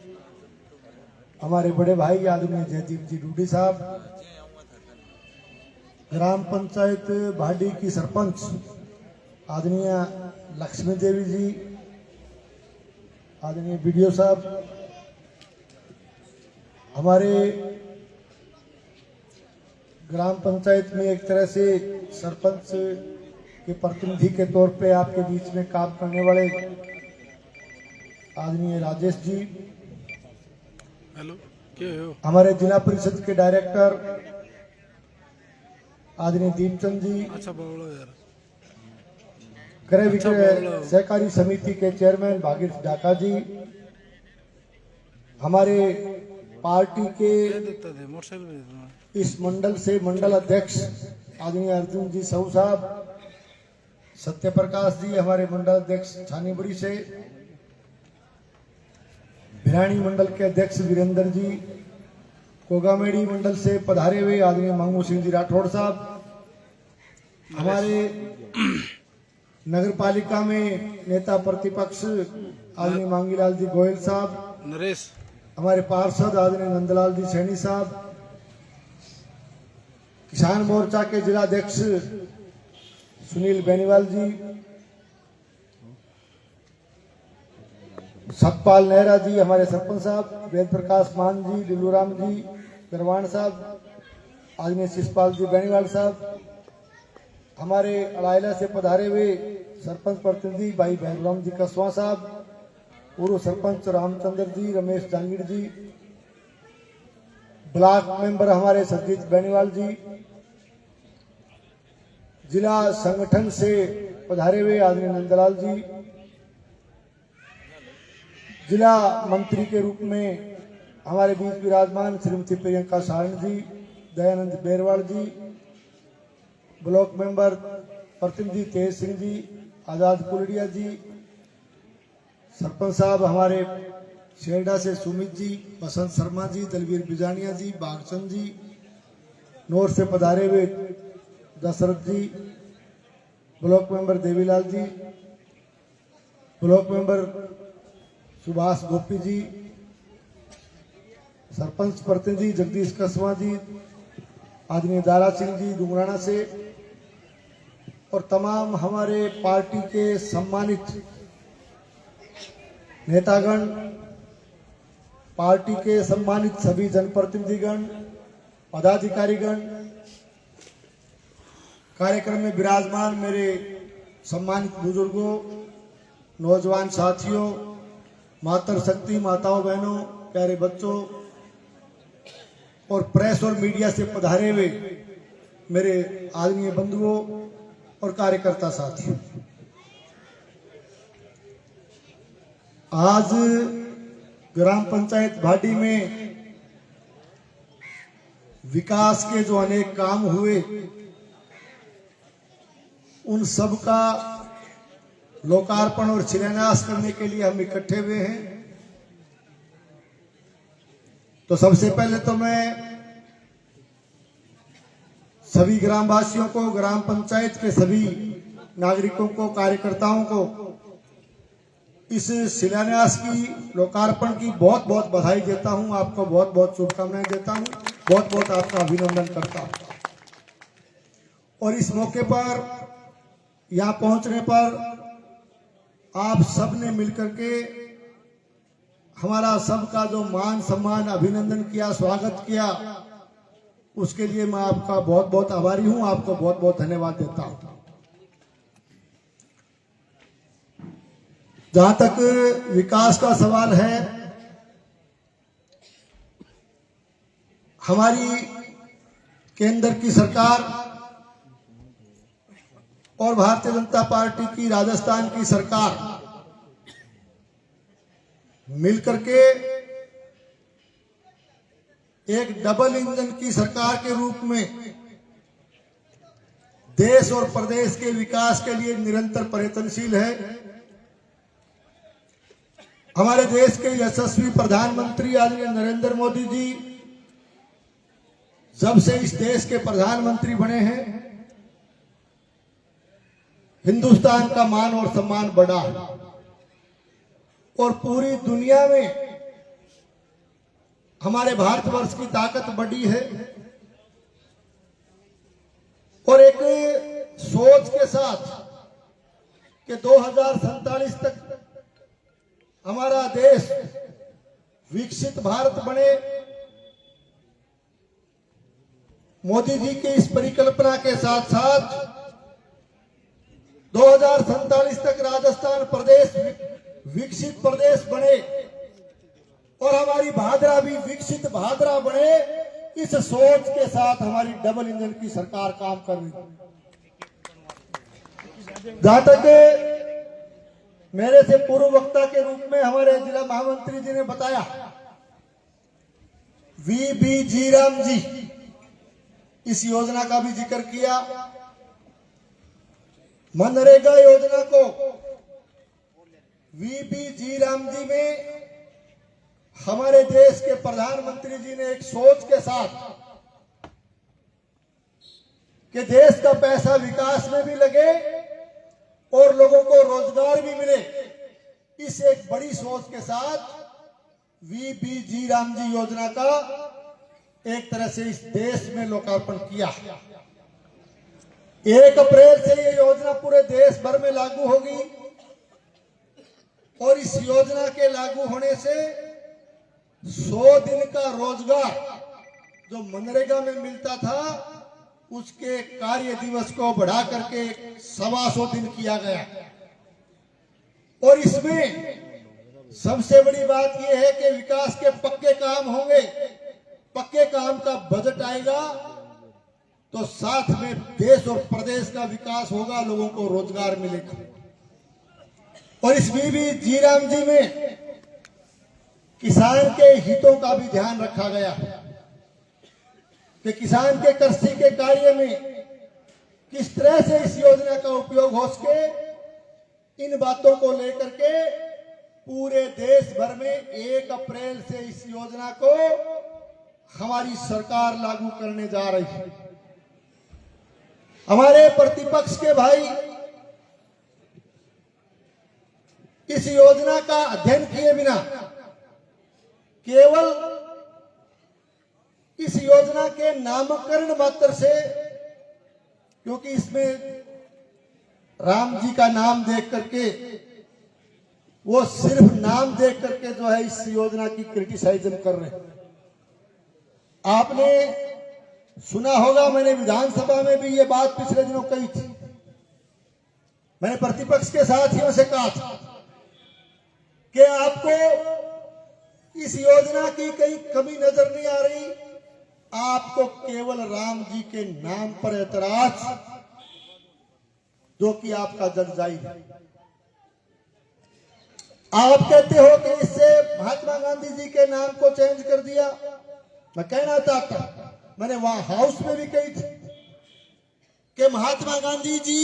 हमारे बड़े भाई आदरणीय जयदीप जी डूडी साहब, ग्राम पंचायत भाडी की सरपंच आदरणीय लक्ष्मी देवी जी, आदरणीय बीडीओ साहब, हमारे ग्राम पंचायत में एक तरह से सरपंच के प्रतिनिधि के तौर पे आपके बीच में काम करने वाले आदरणीय राजेश जी, हेलो क्या हो, हमारे जिला परिषद के डायरेक्टर आदरणीय दीपचंद जी, अच्छा बोलो यार, क्रय विक्रय सहकारी समिति के चेयरमैन भागीरथ डाका जी, हमारे पार्टी के मोटरसाइकिल इस मंडल से मंडल अध्यक्ष आदरणीय अर्जुन जी साहू साहब, सत्य प्रकाश जी हमारे मंडल अध्यक्ष छानीबड़ी से, भिरानी मंडल के अध्यक्ष वीरेंद्र जी, कोगामेड़ी मंडल से पधारे हुए आदरणीय मंगू सिंह जी राठौड़ साहब, हमारे नगर पालिका में नेता प्रतिपक्ष आदरणीय मांगीलाल जी गोयल साहब, नरेश, हमारे पार्षद आदरणीय नंदलाल जी सैनी साहब, किसान मोर्चा के जिलाध्यक्ष सुनील बेनीवाल जी, सतपाल नेहरा जी हमारे सरपंच साहब, वेद प्रकाश मान जी, दिलूराम जी करवान साहब, आदरणीय शिषपाल जी बेनीवाल साहब, हमारे अड़ाइला से पधारे हुए सरपंच प्रतिनिधि भाई भैरवराम जी कसवा साहब, पूर्व सरपंच रामचंद्र जी, रमेश जांगीर जी, ब्लॉक मेंबर हमारे सरजीत बेनीवाल जी, जिला संगठन से पधारे हुए आदरणीय नंदलाल जी, जिला मंत्री के रूप में हमारे बीच विराजमान श्रीमती प्रियंका सारण जी, दयानंद बेरवाल जी, ब्लॉक मेंबर प्रतिनिधि तेज सिंह जी, आजाद कुलड़िया जी, सरपंच साहब हमारे शेरडा से सुमित जी, बसंत शर्मा जी, दलवीर बिजानिया जी, बागचंद जी, नोर से पधारे हुए दशरथ जी, block member Devilal ji, block member Subhash गोपी जी, सरपंच प्रतिनिधि जगदीश कसवा जी, आदरणीय दारा सिंह जी डुंगराना से, और तमाम हमारे पार्टी के सम्मानित नेतागण, पार्टी के सम्मानित सभी जनप्रतिनिधिगण, पदाधिकारीगण, कार्यक्रम में विराजमान मेरे सम्मानित बुजुर्गों, नौजवान साथियों, मातृ शक्ति माताओं बहनों, प्यारे बच्चों और प्रेस और मीडिया से पधारे हुए मेरे आदरणीय बंधुओं और कार्यकर्ता साथियों, आज ग्राम पंचायत भाटी में विकास के जो अनेक काम हुए, उन सब का लोकार्पण और शिलान्यास करने के लिए हम इकट्ठे हुए हैं। तो सबसे पहले तो मैं सभी ग्रामवासियों को, ग्राम पंचायत के सभी नागरिकों को, कार्यकर्ताओं को इस शिलान्यास की, लोकार्पण की बहुत बहुत बधाई देता हूं। आपको बहुत बहुत शुभकामनाएं देता हूं, बहुत बहुत आपका अभिनंदन करता हूं। और इस मौके पर, यहां पहुंचने पर आप सब ने मिलकर के हमारा सबका जो मान सम्मान, अभिनंदन किया, स्वागत किया, उसके लिए मैं आपका बहुत बहुत आभारी हूं। आपको बहुत बहुत धन्यवाद देता हूं। जहां तक विकास का सवाल है, हमारी केंद्र की सरकार और भारतीय जनता पार्टी की राजस्थान की सरकार मिलकर के एक डबल इंजन की सरकार के रूप में देश और प्रदेश के विकास के लिए निरंतर प्रयत्नशील है। हमारे देश के यशस्वी प्रधानमंत्री आदरणीय नरेंद्र मोदी जी जब से इस देश के प्रधानमंत्री बने हैं, हिंदुस्तान का मान और सम्मान बढ़ा है और पूरी दुनिया में हमारे भारतवर्ष की ताकत बढ़ी है। और एक सोच के साथ कि 2047 तक हमारा देश विकसित भारत बने, मोदी जी की इस परिकल्पना के साथ साथ 2047 तक राजस्थान प्रदेश विकसित प्रदेश बने और हमारी भादरा भी विकसित भादरा बने, इस सोच के साथ हमारी डबल इंजन की सरकार काम कर रही है। जहां तक मेरे से पूर्व वक्ता के रूप में हमारे जिला महामंत्री जी ने बताया, वीबी जीराम जी, इस योजना का भी जिक्र किया। मनरेगा योजना को वीबी जीराम जी में हमारे देश के प्रधानमंत्री जी ने एक सोच के साथ कि देश का पैसा विकास में भी लगे और लोगों को रोजगार भी मिले, इस एक बड़ी सोच के साथ वीबी जीराम जी योजना का एक तरह से इस देश में लोकार्पण किया। 1 अप्रैल से ये योजना पूरे देश भर में लागू होगी और इस योजना के लागू होने से 100 दिन का रोजगार जो मनरेगा में मिलता था, उसके कार्य दिवस को बढ़ा करके 125 दिन किया गया। और इसमें सबसे बड़ी बात यह है कि विकास के पक्के काम होंगे, पक्के काम का बजट आएगा तो साथ में देश और प्रदेश का विकास होगा, लोगों को रोजगार मिलेगा। और इस वीबी जीराम जी में किसान के हितों का भी ध्यान रखा गया कि किसान के कृषि के कार्य में किस तरह से इस योजना का उपयोग हो सके, इन बातों को लेकर के पूरे देश भर में 1 अप्रैल से इस योजना को हमारी सरकार लागू करने जा रही है। हमारे प्रतिपक्ष के भाई इस योजना का अध्ययन किए बिना केवल इस योजना के नामकरण मात्र से, क्योंकि इसमें राम जी का नाम देख करके, वो सिर्फ नाम देख करके जो है इस योजना की क्रिटिसाइजन कर रहे हैं। आपने सुना होगा, मैंने विधानसभा में भी ये बात पिछले दिनों कही थी। मैंने प्रतिपक्ष के साथियों से कहा था कि आपको इस योजना की कहीं कमी नजर नहीं आ रही, आपको केवल राम जी के नाम पर ऐतराज, जो कि आपका जगजाई है। आप कहते हो कि इससे महात्मा गांधी जी के नाम को चेंज कर दिया। मैं कहना चाहता हूं, मैंने वहां हाउस में भी कही थी कि महात्मा गांधी जी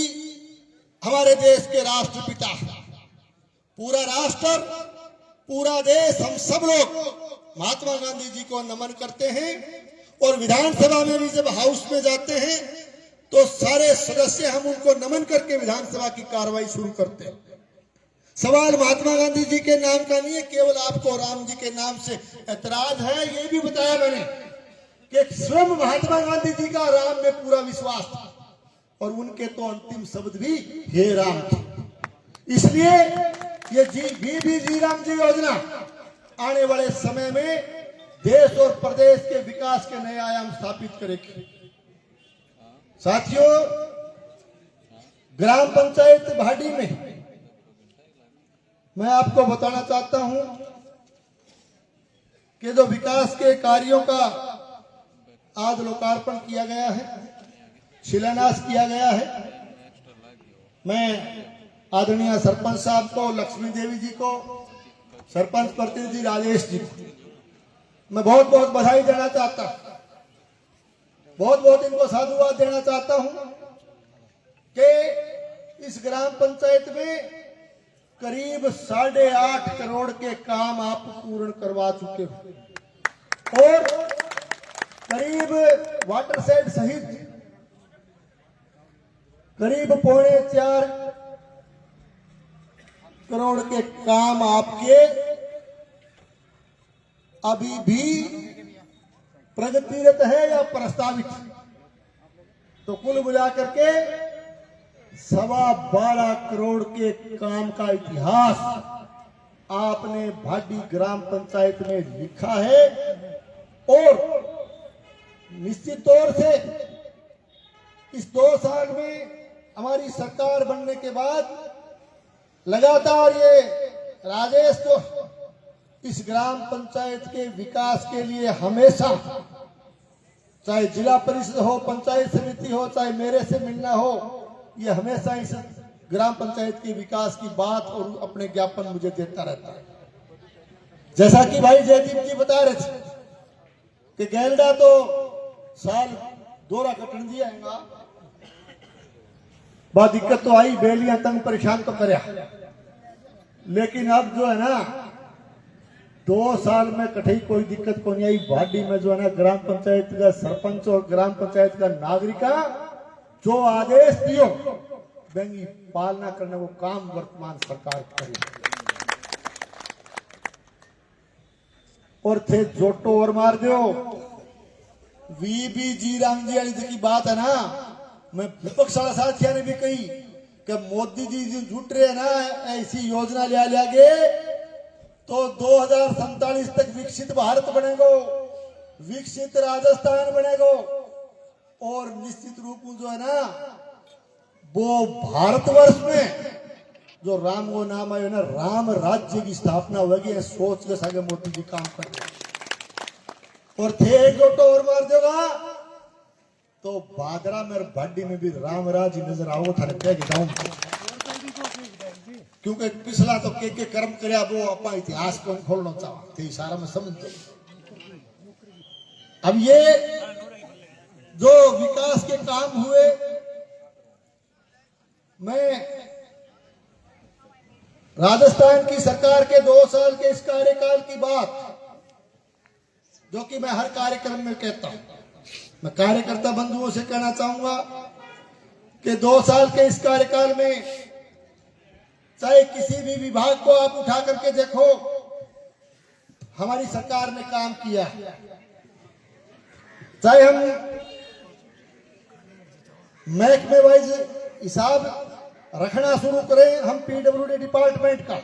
हमारे देश के राष्ट्रपिता हैं। पूरा राष्ट्र, पूरा देश, हम सब लोग महात्मा गांधी जी को नमन करते हैं। और विधानसभा में भी जब हाउस में जाते हैं तो सारे सदस्य हम उनको नमन करके विधानसभा की कार्रवाई शुरू करते हैं। सवाल महात्मा गांधी जी के नाम का नहीं है, केवल आपको राम जी के नाम से ऐतराज है। ये भी बताया मैंने कि स्वयं महात्मा गांधी जी का राम में पूरा विश्वास था और उनके तो अंतिम शब्द भी हे राम थे। इसलिए ये जी राम जी योजना आने वाले समय में देश और प्रदेश के विकास के नए आयाम स्थापित करेगी। साथियों, ग्राम पंचायत भाडी में मैं आपको बताना चाहता हूं कि जो विकास के कार्यों का आज लोकार्पण किया गया है, शिलान्यास किया गया है, मैं आदरणीय सरपंच साहब को, लक्ष्मी देवी जी को, सरपंच प्रतिनिधि राजेश जी को मैं बहुत बहुत बधाई देना चाहता हूं, बहुत बहुत इनको साधुवाद देना चाहता हूं कि इस ग्राम पंचायत में करीब 8.5 करोड़ के काम आप पूर्ण करवा चुके हो और करीब वाटर शेड सहित करीब 3.25 करोड़ के काम आपके अभी भी प्रगतिरत है या प्रस्तावित। तो कुल मिलाकर के 12.25 करोड़ के काम का इतिहास आपने भाडी ग्राम पंचायत में लिखा है। और निश्चित तौर से इस 2 साल में हमारी सरकार बनने के बाद लगातार ये राजेश तो इस ग्राम पंचायत के विकास के लिए हमेशा, चाहे जिला परिषद हो, पंचायत समिति हो, चाहे मेरे से मिलना हो, ये हमेशा इस ग्राम पंचायत के विकास की बात और अपने ज्ञापन मुझे देता रहता है। जैसा कि भाई जयदीप जी बता रहे थे कि गैलडा तो साल दोरा कटन दिया है, बहुत दिक्कत तो आई, बेलियां तंग परेशान तो करया, लेकिन अब जो है ना 2 साल में कठई कोई दिक्कत को नहीं आई। भाडी में जो है ना ग्राम पंचायत का सरपंच और ग्राम पंचायत का नागरिका जो आदेश दियो बेंगी पालना करने वो काम वर्तमान सरकार करे। और थे जोटो और मार दो वी जी राम जी वाली की बात है ना। मैं विपक्ष वाला साथिया ने भी कही कि मोदी जी जो जुट रहे हैं ना, ऐसी योजना लिया गए तो 2047 तक विकसित भारत बनेगो, विकसित राजस्थान बनेगो और निश्चित रूप में जो है ना वो भारतवर्ष में जो राम को नाम आयो ना, राम राज्य की स्थापना होगी। सोच के सागे मोदी जी काम कर रहे और थे एक लोटो और मार देगा तो भादरा में भाडी में भी राम राज नजर आओ था गाँव, क्योंकि पिछला तो के कर्म करया वो अपना इतिहास को खोलना चाहते सारा में समझ। अब ये जो विकास के काम हुए मैं राजस्थान की सरकार के 2 साल के इस कार्यकाल की बात, जो कि मैं हर कार्यक्रम में कहता हूं, मैं कार्यकर्ता बंधुओं से कहना चाहूंगा कि 2 साल के इस कार्यकाल में चाहे किसी भी विभाग को आप उठा करके देखो, हमारी सरकार ने काम किया। चाहे हम महकमे वाइज हिसाब रखना शुरू करें, हम पीडब्ल्यूडी डिपार्टमेंट का,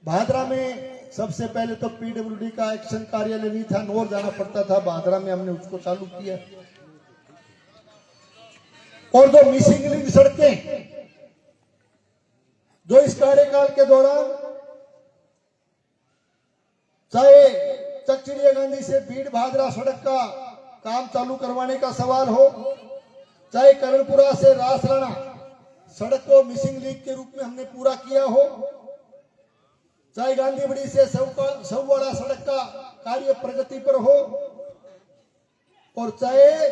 भादरा में सबसे पहले तो पीडब्ल्यूडी का एक्शन कार्यालय नहीं था, नोर जाना पड़ता था, भादरा में हमने उसको चालू किया। और जो मिसिंग लिंक सड़कें जो इस कार्यकाल के दौरान, चाहे चकचिड़िया गांधी से बीड़ भादरा सड़क का काम चालू करवाने का सवाल हो, चाहे करणपुरा से रासराणा सड़क को मिसिंग लिंक के रूप में हमने पूरा किया हो, चाहे गांधीबड़ी से सौवाड़ा सड़क का कार्य प्रगति पर हो, और चाहे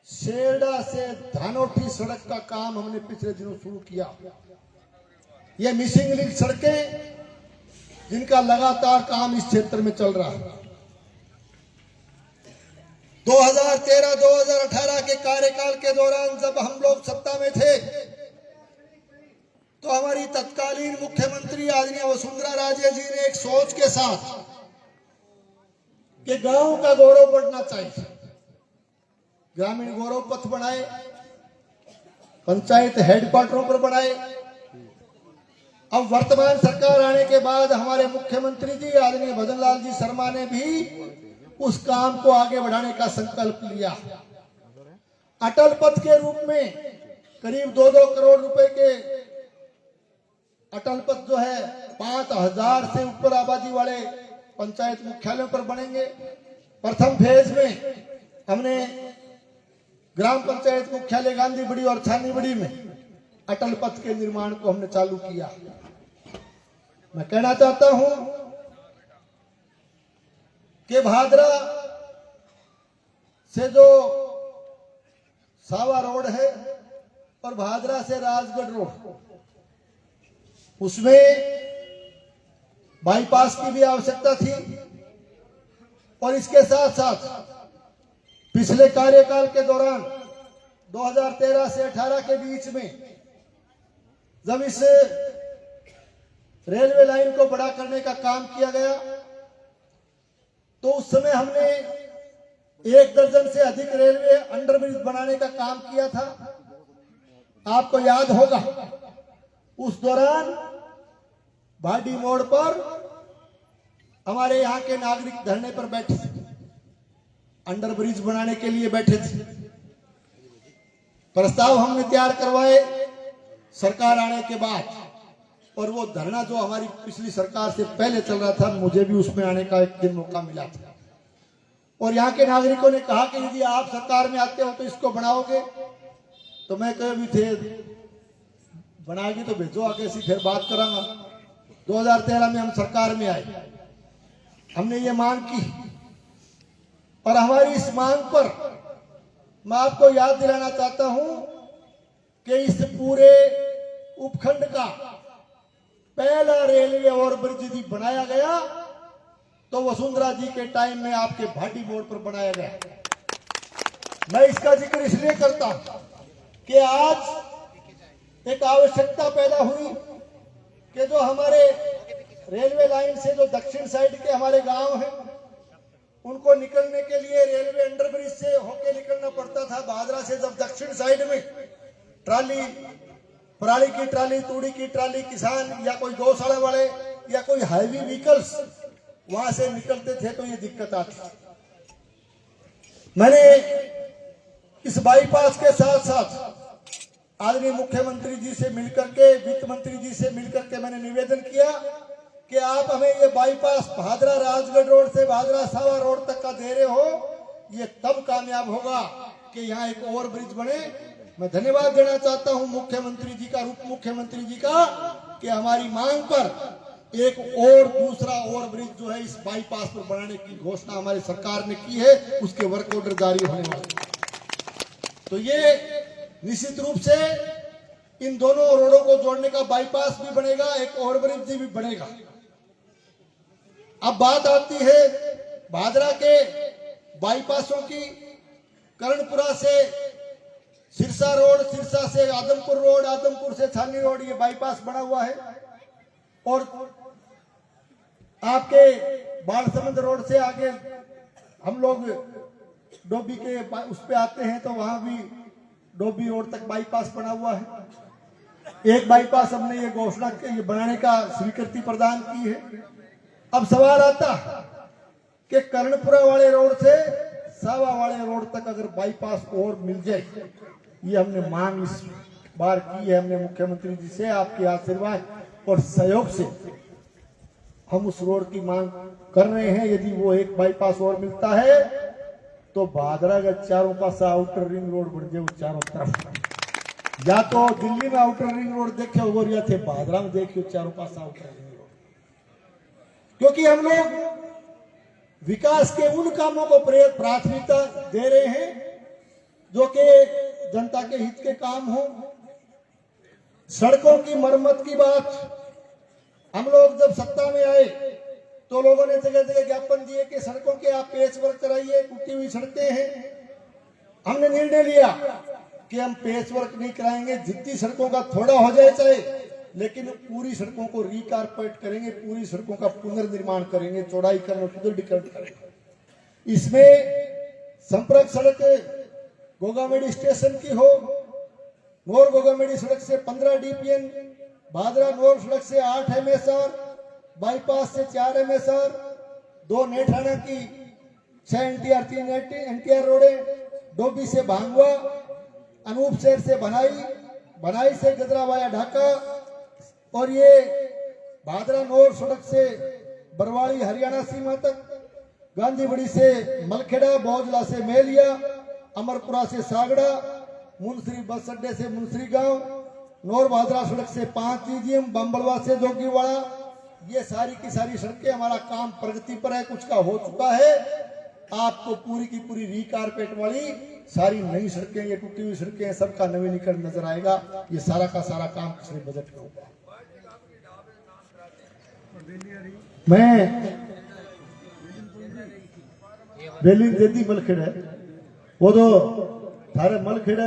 शेरडा से धानोटी सड़क का काम हमने पिछले दिनों शुरू किया। ये मिसिंग लिंक सड़कें जिनका लगातार काम इस क्षेत्र में चल रहा है। 2013-2018 के कार्यकाल के दौरान जब हम लोग सत्ता में थे, तो हमारी तत्कालीन मुख्यमंत्री आदरणीय वसुंधरा राजे जी ने एक सोच के साथ कि गांव का गौरव बढ़ना चाहिए, ग्रामीण गौरव पथ बनाए, पंचायत हेडक्वार्टरों पर बनाए। अब वर्तमान सरकार आने के बाद हमारे मुख्यमंत्री जी आदरणीय भजन लाल जी शर्मा ने भी उस काम को आगे बढ़ाने का संकल्प लिया। अटल पथ के रूप में करीब 2-2 करोड़ रुपए के अटल पथ जो है 5000 से ऊपर आबादी वाले पंचायत मुख्यालयों पर बनेंगे। प्रथम फेज में हमने ग्राम पंचायत मुख्यालय गांधीबड़ी और छानीबड़ी में अटल पथ के निर्माण को हमने चालू किया। मैं कहना चाहता हूं कि भादरा से जो सावा रोड है और भादरा से राजगढ़ रोड, उसमें बाईपास की भी आवश्यकता थी। और इसके साथ साथ पिछले कार्यकाल के दौरान 2013 से 18 के बीच में जब इस रेलवे लाइन को बड़ा करने का काम किया गया, तो उस समय हमने 1 दर्जन से अधिक रेलवे अंडरब्रिज बनाने का काम किया था। आपको याद होगा उस दौरान भाडी मोड़ पर हमारे यहाँ के नागरिक धरने पर बैठे थे, अंडरब्रिज बनाने के लिए बैठे थे। प्रस्ताव हमने तैयार करवाए सरकार आने के बाद, और वो धरना जो हमारी पिछली सरकार से पहले चल रहा था, मुझे भी उसमें आने का एक दिन मौका मिला था। और यहाँ के नागरिकों ने कहा कि यदि आप सरकार में आते हो तो इसको बनाओगे। तो मैं कह भी थे बनाएगी तो भेजो आगे से, फिर बात करांगा। 2013 में हम सरकार में आए, हमने ये मांग की, और हमारी इस मांग पर मैं आपको याद दिलाना चाहता हूं कि इस पूरे उपखंड का पहला रेलवे ओवरब्रिज यदि बनाया गया तो वसुंधरा जी के टाइम में आपके भाटी मोड़ पर बनाया गया। मैं इसका जिक्र इसलिए करता हूं कि आज एक आवश्यकता पैदा हुई कि जो हमारे रेलवे लाइन से जो दक्षिण साइड के हमारे गांव हैं, उनको निकलने के लिए रेलवे अंडरब्रिज से होके निकलना पड़ता था। भादरा से जब दक्षिण साइड में ट्राली, पराली की ट्राली, तूड़ी की ट्राली, किसान या कोई गौशाला वाले या कोई हैवी व्हीकल्स वहां से निकलते थे तो ये दिक्कत आती। मैंने इस बाईपास के साथ साथ आदरणीय मुख्यमंत्री जी से मिलकर के, वित्त मंत्री जी से मिलकर के मैंने निवेदन किया कि आप हमें ये बाईपास भादरा राजगढ़ रोड से भादरा सावा रोड तक का दे रहे हो, ये तब कामयाब होगा कि यहाँ एक ओवरब्रिज बने। मैं धन्यवाद देना चाहता हूँ मुख्यमंत्री जी का, उप मुख्यमंत्री जी का, कि हमारी मांग पर एक और दूसरा ओवरब्रिज जो है इस बाईपास पर बनाने की घोषणा हमारी सरकार ने की है, उसके वर्क ऑर्डर जारी होने वाले। तो ये निश्चित रूप से इन दोनों रोडों को जोड़ने का बाईपास भी बनेगा, एक ओवरब्रिज भी बनेगा। अब बात आती है भादरा के बाईपासों की। कर्णपुरा से सिरसा रोड, सिरसा से आदमपुर रोड, आदमपुर से छानी रोड, ये बाईपास बना हुआ है। और आपके बाढ़समंद रोड से आगे हम लोग डोबी के उस पे आते हैं तो वहां भी डोबी रोड तक बाईपास बना हुआ है। एक बाईपास हमने ये घोषणा ये बनाने का स्वीकृति प्रदान की है। अब सवाल आता कि कर्णपुरा वाले रोड से सावा वाले रोड तक अगर बाईपास और मिल जाए, ये हमने मांग इस बार की है। हमने मुख्यमंत्री जी से आपके आशीर्वाद और सहयोग से हम उस रोड की मांग कर रहे हैं। यदि वो एक बाईपास और मिलता है तो भादरा का चारों पास आउटर रिंग रोड बन जाए, चारों तरफ। या तो दिल्ली में आउटर रिंग रोड देखे और या थे भादरा में देखिए चारों पास आउटर रिंग रोड। क्योंकि हम लोग विकास के उन कामों को प्राथमिकता दे रहे हैं जो कि जनता के हित के काम हो। सड़कों की मरम्मत की बात, हम लोग जब सत्ता में आए तो लोगों ने जगह जगह ज्ञापन दिए कि सड़कों के आप पेच वर्क कराइए, टूटी हुई सड़कें हैं। हमने निर्णय लिया कि हम पेच वर्क नहीं कराएंगे, जितनी सड़कों का थोड़ा हो जाए चाहे, लेकिन पूरी सड़कों को रिकारपेट करेंगे, पूरी सड़कों का पुनर्निर्माण करेंगे, चौड़ाईकरण और सुदृढ़ीकरण करेंगे। इसमें संपर्क सड़क गोगामेडी स्टेशन की हो, नोर गोगामेडी सड़क से 15 DPN, भादरा नोर सड़क से 8 MSR, बाईपास से 4 MSR, 2 नेठाना की 6 NTR, 3 NTR रोडे, डोबी से भांगवा, अनूप शहर से बनाई, बनाई से गजरा वाया ढाका, और ये भादरा नोर सड़क से बरवाड़ी हरियाणा सीमा तक, गांधीबड़ी से मलखेड़ा, बौजला से मेलिया, अमरपुरा से सागड़ा, मुंसरी बस अड्डे से मुंसरी गांव, नोर भादरा सड़क से 5 TGM, बम्बलवा से जोगीवाड़ा, ये सारी की सारी सड़कें हमारा काम प्रगति पर है, कुछ का हो चुका है। आपको पूरी की पूरी रिकारपेट वाली सारी नई सड़कें, ये टूटी हुई सड़कें, सबका नवीनीकरण नजर आएगा। ये सारा का सारा काम पिछले बजट में होगा। मैं बेली देती मलखेड़ है, वो तो थारे मलखेड़ा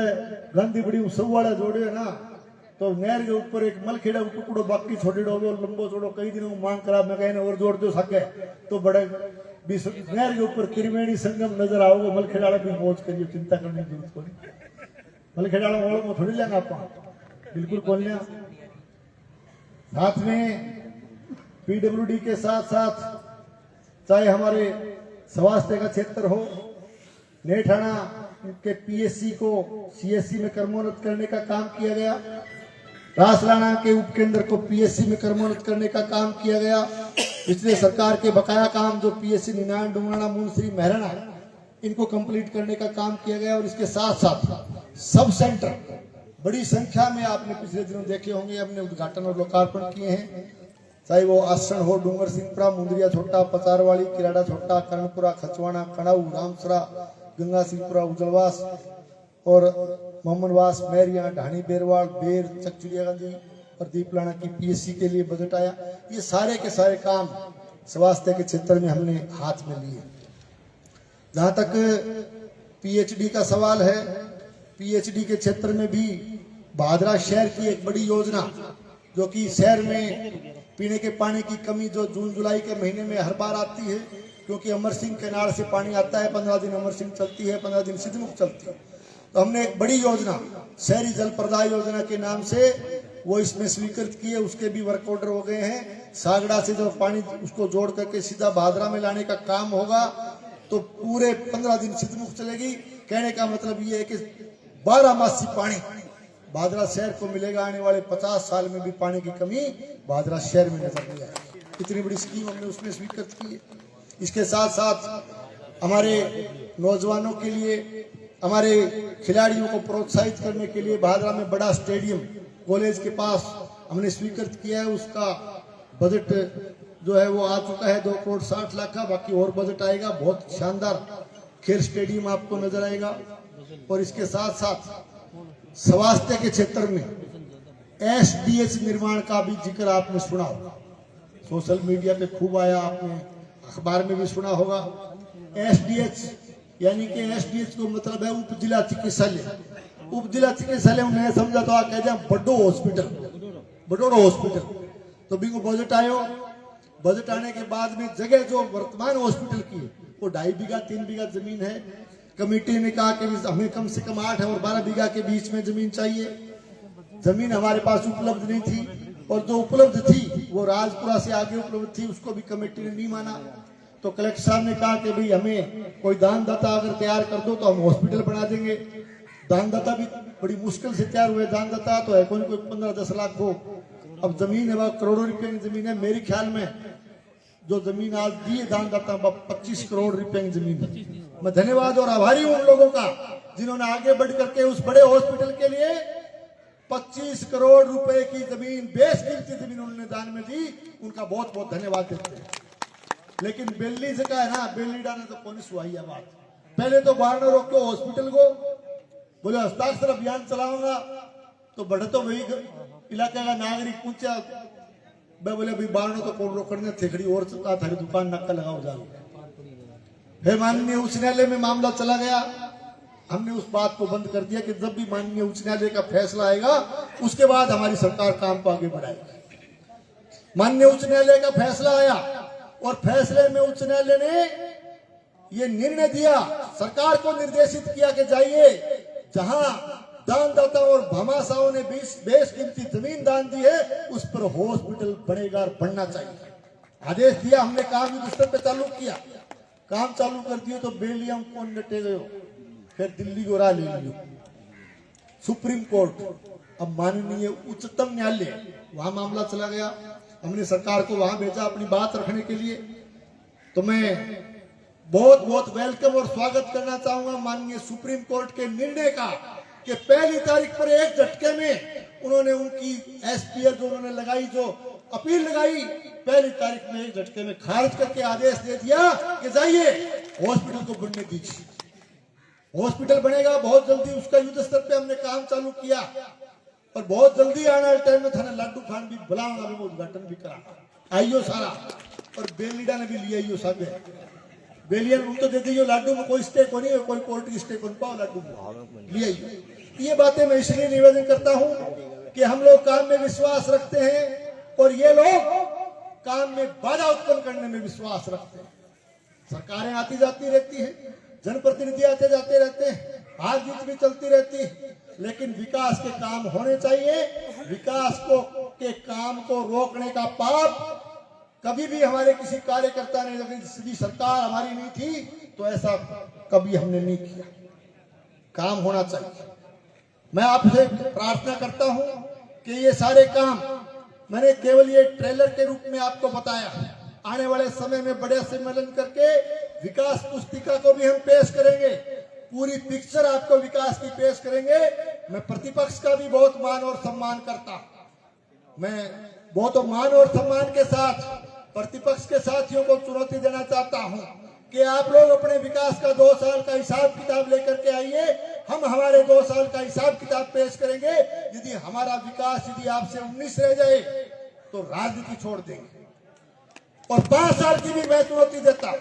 गांधीबड़ी सवाड़ा जोड़े है ना, तो नहर के ऊपर एक मलखेड़ा को टुकड़ो बाकी छोटे डोबे लंबो छोड़ो कई दिनों मांग करा, मैं कहने और जोड़ दो सके तो बड़े नहर के ऊपर त्रिवेणी संगम नजर आओगे। मलखेड़ा भी मौज करिए, चिंता करने की जरूरत कोई। मलखेड़ा वालों को थोड़ी लेंगे आप, बिल्कुल खोल लिया। साथ में PWD के साथ साथ चाहे हमारे स्वास्थ्य का क्षेत्र हो, नेठाना के PSC को CSC में कर्मोन्नत करने का काम किया गया, रासलाना के उपकेंद्र को PSC में कर्मोन्नत करने का काम किया गया। पिछले सरकार के बकाया काम जो PSC निनान, डुंगराना, मुंसरी, महराना, इनको कंप्लीट करने का काम किया गया। और इसके साथ साथ सब सेंटर बड़ी संख्या में आपने पिछले दिनों देखे होंगे, हमने उद्घाटन और लोकार्पण किए हैं। चाहे वो आसन हो, डूंगर सिंहपुरा, मुंदरिया छोटा, पचारवाड़ी, किराड़ा छोटा, कर्णपुरा, खचवाना, कणाऊ, रामसरा, गंगा सिंहपुरा, उजलवास और मोहम्मदवास, मैरिया, ढाणी, बेरवाड़, बेर, चकचुड़ियागंज और दीपलाना की PSC के लिए बजट आया। ये सारे के सारे काम स्वास्थ्य के क्षेत्र में हमने हाथ में लिए। जहां तक PhD का सवाल है, PhD के क्षेत्र में भी भादरा शहर की एक बड़ी योजना, जो कि शहर में पीने के पानी की कमी जो जून जुलाई के महीने में हर बार आती है, क्योंकि अमर सिंह कैनाल से पानी आता है, 15 दिन अमर सिंह चलती है, 15 दिन सिद्धमुख चलती है। तो हमने एक बड़ी योजना शहरी जल प्रदाय योजना के नाम से वो इसमें स्वीकृत किए, उसके भी वर्क ऑर्डर हो गए हैं। सागड़ा से जो पानी उसको जोड़ करके सीधा भादरा में लाने का काम होगा, तो पूरे 15 दिन सिद्धमुख चलेगी। कहने का मतलब ये है कि 12 मासी पानी भादरा शहर को मिलेगा। आने वाले 50 साल में भी पानी की कमी भादरा शहर में नजर नहीं आएगी। इतनी बड़ी स्कीम हमने उसमें स्वीकृत की है। इसके साथ साथ हमारे नौजवानों के लिए, हमारे खिलाड़ियों को प्रोत्साहित करने के लिए भादरा में बड़ा स्टेडियम कॉलेज के पास हमने स्वीकृत किया है। उसका बजट जो है वो आ चुका है 2 करोड़ 60 लाख का, बाकी और बजट आएगा। बहुत शानदार खेल स्टेडियम आपको नजर आएगा। और इसके साथ साथ स्वास्थ्य के क्षेत्र में एसडीएच निर्माण का भी जिक्र आपने सुना होगा, सोशल मीडिया पे खूब आया, आपने अखबार में भी सुना होगा। एसडीएच यानी कि एसडीएच को मतलब है उप जिला चिकित्सालय। उप जिला चिकित्सालय उन्हें समझा तो आप कहते हैं बड़ो हॉस्पिटल, बड़ोड़ो हॉस्पिटल। तो बिंगो बजट आयो, बजट आने के बाद में जगह जो वर्तमान हॉस्पिटल की है वो 2.5 बीघा 3 बीघा जमीन है। कमेटी ने कहा कि हमें कम से कम 8 और 12 बीघा के बीच में जमीन चाहिए। जमीन हमारे पास उपलब्ध नहीं थी, और जो उपलब्ध थी वो राजपुरा से आगे उपलब्ध थी, उसको भी कमेटी ने नहीं माना। तो कलेक्टर साहब ने कहा कि भाई हमें कोई दानदाता अगर तैयार कर दो तो हम हॉस्पिटल बना देंगे। दानदाता भी बड़ी मुश्किल से तैयार हुए, दानदाता तो है कोई 15-10 लाख हो। अब जमीन है वह करोड़ों रुपए की जमीन है। मेरे ख्याल में जो जमीन आज दी है दानदाता 25 करोड़ रुपए की जमीन है। मैं धन्यवाद और आभारी हूं उन लोगों का जिन्होंने आगे बढ़ करके उस बड़े हॉस्पिटल के लिए 25 करोड़ रुपए की जमीन, बेशकीमती जमीन उन्होंने दान में दी। उनका बहुत बहुत धन्यवाद देते हैं। लेकिन बेल्ली से का है ना, बेल्ली डाने तो कौन सुहाई है बात। पहले तो बाहर न रोको हॉस्पिटल को, बोले हस्ताक्षर अभियान चलाऊंगा तो बढ़े तो वही इलाके का नागरिक पूछा, मैं बोले अभी बारनो तो कौन रोकने थेकड़ी और थारी दुकान नक्का लगाओ जाओ। फिर माननीय उच्च न्यायालय में मामला चला गया। हमने उस बात को बंद कर दिया कि जब भी माननीय उच्च न्यायालय का फैसला आएगा उसके बाद हमारी सरकार काम को आगे बढ़ाएगी। माननीय उच्च न्यायालय का फैसला आया और फैसले में उच्च न्यायालय ने ये निर्णय दिया, सरकार को निर्देशित किया कि जाइए जहां दानदाता और भामाशाहों ने बेशकीमती जमीन दान दी है उस पर हॉस्पिटल बनेगा और बनना चाहिए। आदेश दिया, हमने काम युद्ध स्तर पे चालू किया, काम चालू कर दिए तो बेलियां कौन डटे गए। फिर दिल्ली को राह ले लियो, सुप्रीम कोर्ट, अब माननीय उच्चतम न्यायालय, वहां मामला चला गया। हमने सरकार को वहां भेजा अपनी बात रखने के लिए। तो मैं बहुत बहुत वेलकम और स्वागत करना चाहूंगा माननीय सुप्रीम कोर्ट के निर्णय का कि 1 तारीख पर एक झटके में उन्होंने उनकी एसपीएल जो उन्होंने लगाई, जो अपील लगाई, 1 तारीख में एक झटके में खारिज करके आदेश दे दिया कि जाइए हॉस्पिटल को बनने दीजिए। हॉस्पिटल बनेगा बहुत जल्दी, उसका युद्ध स्तर पे हमने काम चालू किया और बहुत जल्दी आने वाले टाइम में थाने लाडू खान भी बुलाऊंगा, मैं उद्घाटन भी करा आइयो सारा। और बेलीडा ने भी लिया आइयो सब बेलियन रूम तो दे दीजिए, लाडू में कोई स्टे को नहीं है, कोई कोर्ट की स्टे को नहीं पाओ, लाडू लिया आइयो। ये बातें मैं इसलिए निवेदन करता हूं कि हम लोग काम में विश्वास रखते हैं और ये लोग काम में बाधा उत्पन्न करने में विश्वास रखते हैं। सरकारें आती जाती रहती हैं, जनप्रतिनिधि आते जाते रहते हैं, हार जीत भी चलती रहती है, लेकिन विकास के काम होने चाहिए। विकास के काम को रोकने का पाप कभी भी हमारे किसी कार्यकर्ता ने, अगर यदि सरकार हमारी नहीं थी तो ऐसा कभी हमने नहीं किया। काम होना चाहिए। मैं आपसे प्रार्थना करता हूं कि ये सारे काम मैंने केवल ये ट्रेलर के रूप में आपको बताया। आने वाले समय में बड़े सम्मेलन करके विकास पुस्तिका को भी हम पेश करेंगे, पूरी पिक्चर आपको विकास की पेश करेंगे। मैं प्रतिपक्ष का भी बहुत मान और सम्मान करता हूं। मैं बहुत मान और सम्मान के साथ प्रतिपक्ष के साथियों को चुनौती देना चाहता हूं कि आप लोग अपने विकास का 2 साल का हिसाब किताब लेकर के आइए। हम हमारे 2 साल का हिसाब किताब पेश करेंगे। यदि हमारा विकास यदि आपसे 19 रह जाए तो राजनीति छोड़ देंगे। और 5 साल की भी मैं चुनौती देता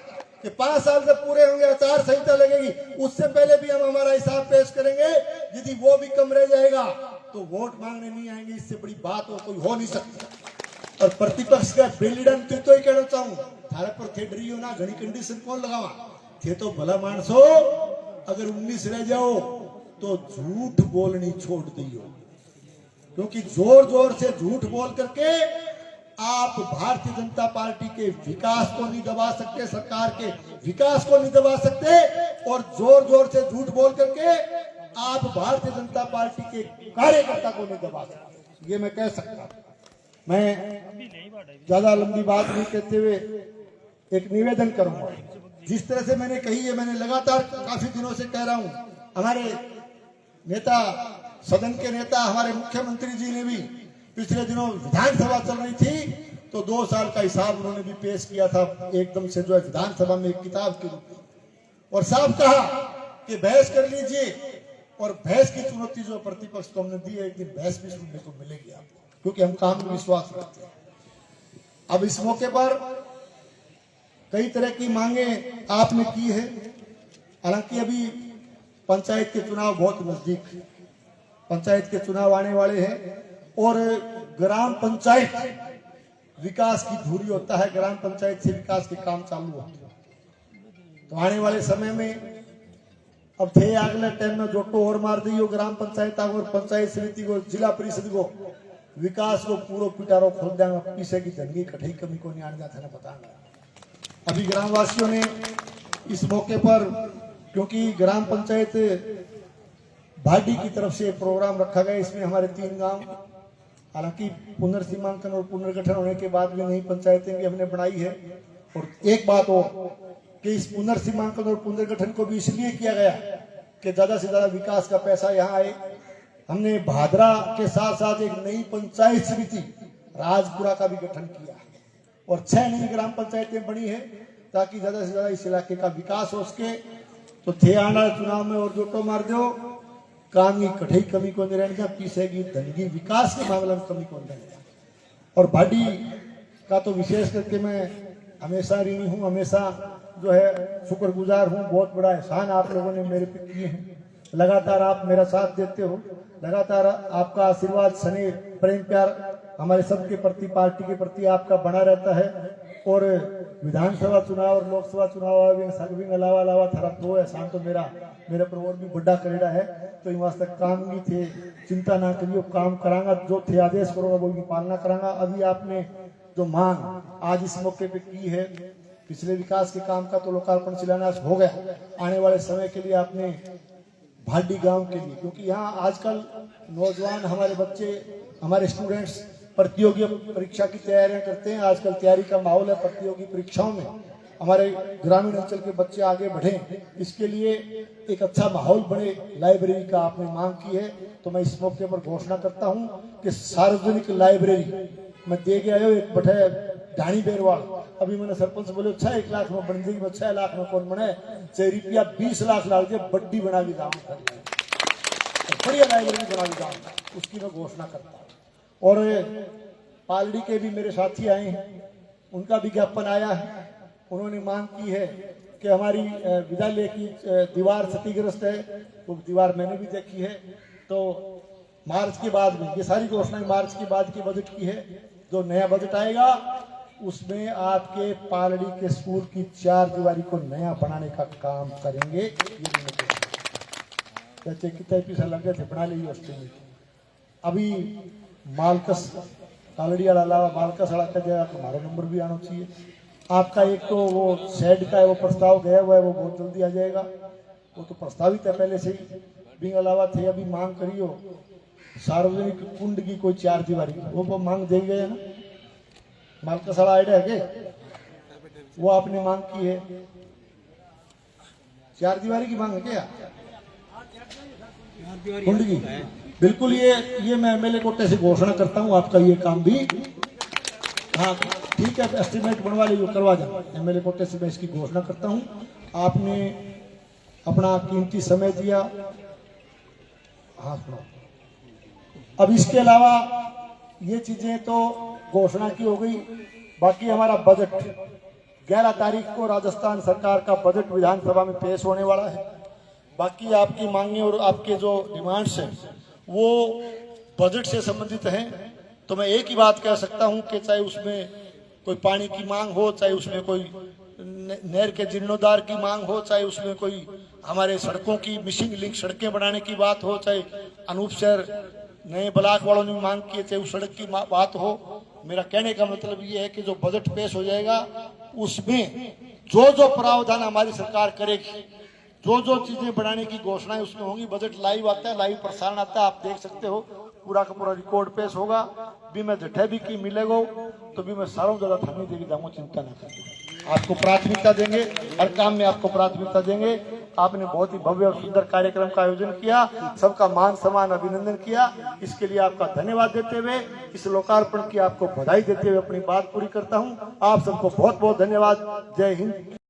कि 5 साल जब पूरे होंगे आचार संहिता लगेगी, उससे पहले भी हम हमारा हिसाब पेश करेंगे। यदि वो भी कम रह जाएगा तो वोट मांगने नहीं आएंगे। इससे बड़ी बात और कोई हो नहीं सकती। और प्रतिपक्ष का बेलीडन तो ही कहना चाहूं, थारे पर थे डरी हो ना, घनी कंडीशन कौन लगावा थे तो भला मानसो, अगर 19 रह जाओ तो झूठ बोलनी छोड़ दियो, क्योंकि जोर जोर से झूठ बोल करके आप भारतीय जनता पार्टी के विकास को नहीं दबा सकते, सरकार के विकास को नहीं दबा सकते। और जोर जोर से झूठ बोल करके आप भारतीय जनता पार्टी के कार्यकर्ता को नहीं दबा सकते। ये मैं कह सकता हूं। मैं ज्यादा लंबी बात नहीं कहते हुए एक निवेदन करूंगा। जिस तरह से मैंने कही है, मैंने लगातार काफी दिनों से कह रहा हूं। हमारे नेता, सदन के नेता, हमारे मुख्यमंत्री जी ने भी पिछले दिनों विधानसभा चल रही थी तो 2 साल का हिसाब उन्होंने भी पेश किया था एकदम से, जो है विधानसभा में एक किताब के रूप में, और साफ कहा कि बहस कर लीजिए और भैंस की चुनौती जो प्रतिपक्ष को हमने दी है, एक दिन भैंस भी सुनने को मिलेगी आपको, क्योंकि हम काम में विश्वास रखते हैं। अब इस मौके पर कई तरह की मांगे आपने की है। हालांकि अभी पंचायत के चुनाव बहुत नजदीक है, पंचायत के चुनाव आने वाले हैं और ग्राम पंचायत विकास की धुरी होता है, ग्राम पंचायत से विकास के काम चालू होते हैं। तो आने वाले समय में अब थे अगले टाइम में जोटो और मार दी ग्राम पंचायत और पंचायत समिति को, जिला परिषद को, विकास को पूरा पिटारो खोल देंगे, पीछे की धनगी कठई कमी को नहीं आने जाता है बताना। अभी ग्रामवासियों ने इस मौके पर, क्योंकि ग्राम पंचायत भाटी की तरफ से प्रोग्राम रखा गया, इसमें हमारे 3 गांव, हालांकि पुनर्सीमांकन और पुनर्गठन होने के बाद भी नई पंचायतें भी हमने बनाई है। और एक बात और कि इस पुनर्सीमांकन और पुनर्गठन को भी इसलिए किया गया कि ज्यादा से ज्यादा विकास का पैसा यहाँ आए। हमने भादरा के साथ साथ एक नई पंचायत समिति राजपुरा का भी गठन किया और 6 नई ग्राम पंचायतें बनी है ताकि ज्यादा से ज्यादा इस इलाके का विकास हो सके। तो थे आना चुनाव में और जोटो मार दो, काम की कठई कमी को नहीं रहने, पीछे की धनगी विकास के मामले में कमी को नहीं। और भाटी का तो विशेष करके मैं हमेशा ऋणी हूँ, हमेशा जो है शुक्रगुजार हूँ। बहुत बड़ा एहसान आप लोगों ने मेरे पे किए हैं, लगातार आप मेरा साथ देते हो, लगातार आपका आशीर्वाद, स्नेह, प्रेम, प्यार हमारे सबके प्रति, पार्टी के प्रति आपका बना रहता है। और विधानसभा चुनाव और लोकसभा चुनाव अलावा थारा दो एहसान तो मेरे पर और भी बड़ा करेड़ा है। तो इन वास्ते काम नहीं थे, चिंता ना करियो, काम करांगा, जो थे आदेश करोगा वो की पालना करांगा। अभी आपने जो मांग आज इस मौके पे की है, पिछले विकास के काम का तो लोकार्पण शिलान्यास हो गया, आने वाले समय के लिए आपने भाटी गांव के लिए, क्योंकि यहाँ आजकल नौजवान हमारे बच्चे, हमारे स्टूडेंट्स प्रतियोगी परीक्षा की तैयारियां करते हैं। आजकल तैयारी का माहौल है, प्रतियोगी परीक्षाओं में हमारे ग्रामीण अंचल के बच्चे आगे बढ़े, इसके लिए एक अच्छा माहौल बने, लाइब्रेरी का आपने मांग की है। तो मैं इस मौके पर घोषणा करता हूँ कि सार्वजनिक लाइब्रेरी मैं दे गया हूँ, एक बटे ढाणी बेरवाल। अभी मैंने सरपंच बोले 1 लाख में बन जाएगी, 6 लाख में कौन बने, चाहे रुपया 20 लाख लाग जाए, बड्डी बना के जाऊंगा, बढ़िया लाइब्रेरी बना के जाऊंगा, उसकी मैं घोषणा करता हूँ। और पालड़ी के भी मेरे साथी आए हैं, उनका विज्ञापन आया है, उन्होंने मांग की है कि हमारी विद्यालय की दीवार क्षतिग्रस्त है, वो दीवार मैंने भी देखी है। तो मार्च के बाद में, ये सारी घोषणाएं मार्च के बाद की बजट की है, जो नया बजट आएगा उसमें आपके पालड़ी के स्कूल की 4 दीवारी को नया बनाने का काम करेंगे। ये कितने पैसा लग गए थे बना लीजिए उसके। अभी मालकस पालड़ी वाला अलावा मालकस वाला का जगह तुम्हारा नंबर भी आना चाहिए। आपका एक तो वो शेड का है, वो प्रस्ताव गया हुआ है, वो बहुत जल्दी आ जाएगा, वो तो प्रस्तावित है पहले से ही। भी अलावा थे अभी मांग करियो सार्वजनिक कुंड की कोई 4 दीवारी, वो मांग दे गए ना, मालकस वाला आइडिया है के वो आपने मांग की है, 4 दीवारी की मांग है क्या कुंड की? बिल्कुल, ये मैं एमएलए कोटे से घोषणा करता हूँ, आपका ये काम भी, हाँ ठीक है, एस्टिमेट बनवा लीजिए, करवा जाए, एमएलए कोटे से मैं इसकी घोषणा करता हूँ। आपने अपना कीमती समय दिया, हाँ सुनो। अब इसके अलावा ये चीजें तो घोषणा की हो गई, बाकी हमारा बजट 11 तारीख को राजस्थान सरकार का बजट विधानसभा में पेश होने वाला है। बाकी आपकी मांगे और आपके जो डिमांड्स हैं वो बजट से संबंधित हैं। तो मैं एक ही बात कह सकता हूं कि चाहे उसमें कोई पानी की मांग हो, चाहे उसमें कोई नहर के जीर्णोद्धार की मांग हो, चाहे उसमें कोई हमारे सड़कों की मिसिंग लिंक सड़कें बनाने की बात हो, चाहे अनूप शहर नए ब्लॉक वालों ने मांग की, चाहे उस सड़क की बात हो, मेरा कहने का मतलब ये है कि जो बजट पेश हो जाएगा उसमें जो जो प्रावधान हमारी सरकार करेगी, जो जो चीजें बढ़ाने की घोषणाएं उसमें होंगी। बजट लाइव आता है, लाइव प्रसारण आता है, आप देख सकते हो, पूरा का पूरा रिकॉर्ड पेश होगा। भी मैं जठे भी की मिलेगा तो भी मैं सारों जगह थमी देगी जाऊंगा, चिंता न करें, आपको प्राथमिकता देंगे, हर काम में आपको प्राथमिकता देंगे। आपने बहुत ही भव्य और सुंदर कार्यक्रम का आयोजन किया, सबका मान सम्मान अभिनंदन किया, इसके लिए आपका धन्यवाद देते हुए, इस लोकार्पण की आपको बधाई देते हुए अपनी बात पूरी करता हूं। आप सबको बहुत बहुत धन्यवाद। जय हिंद।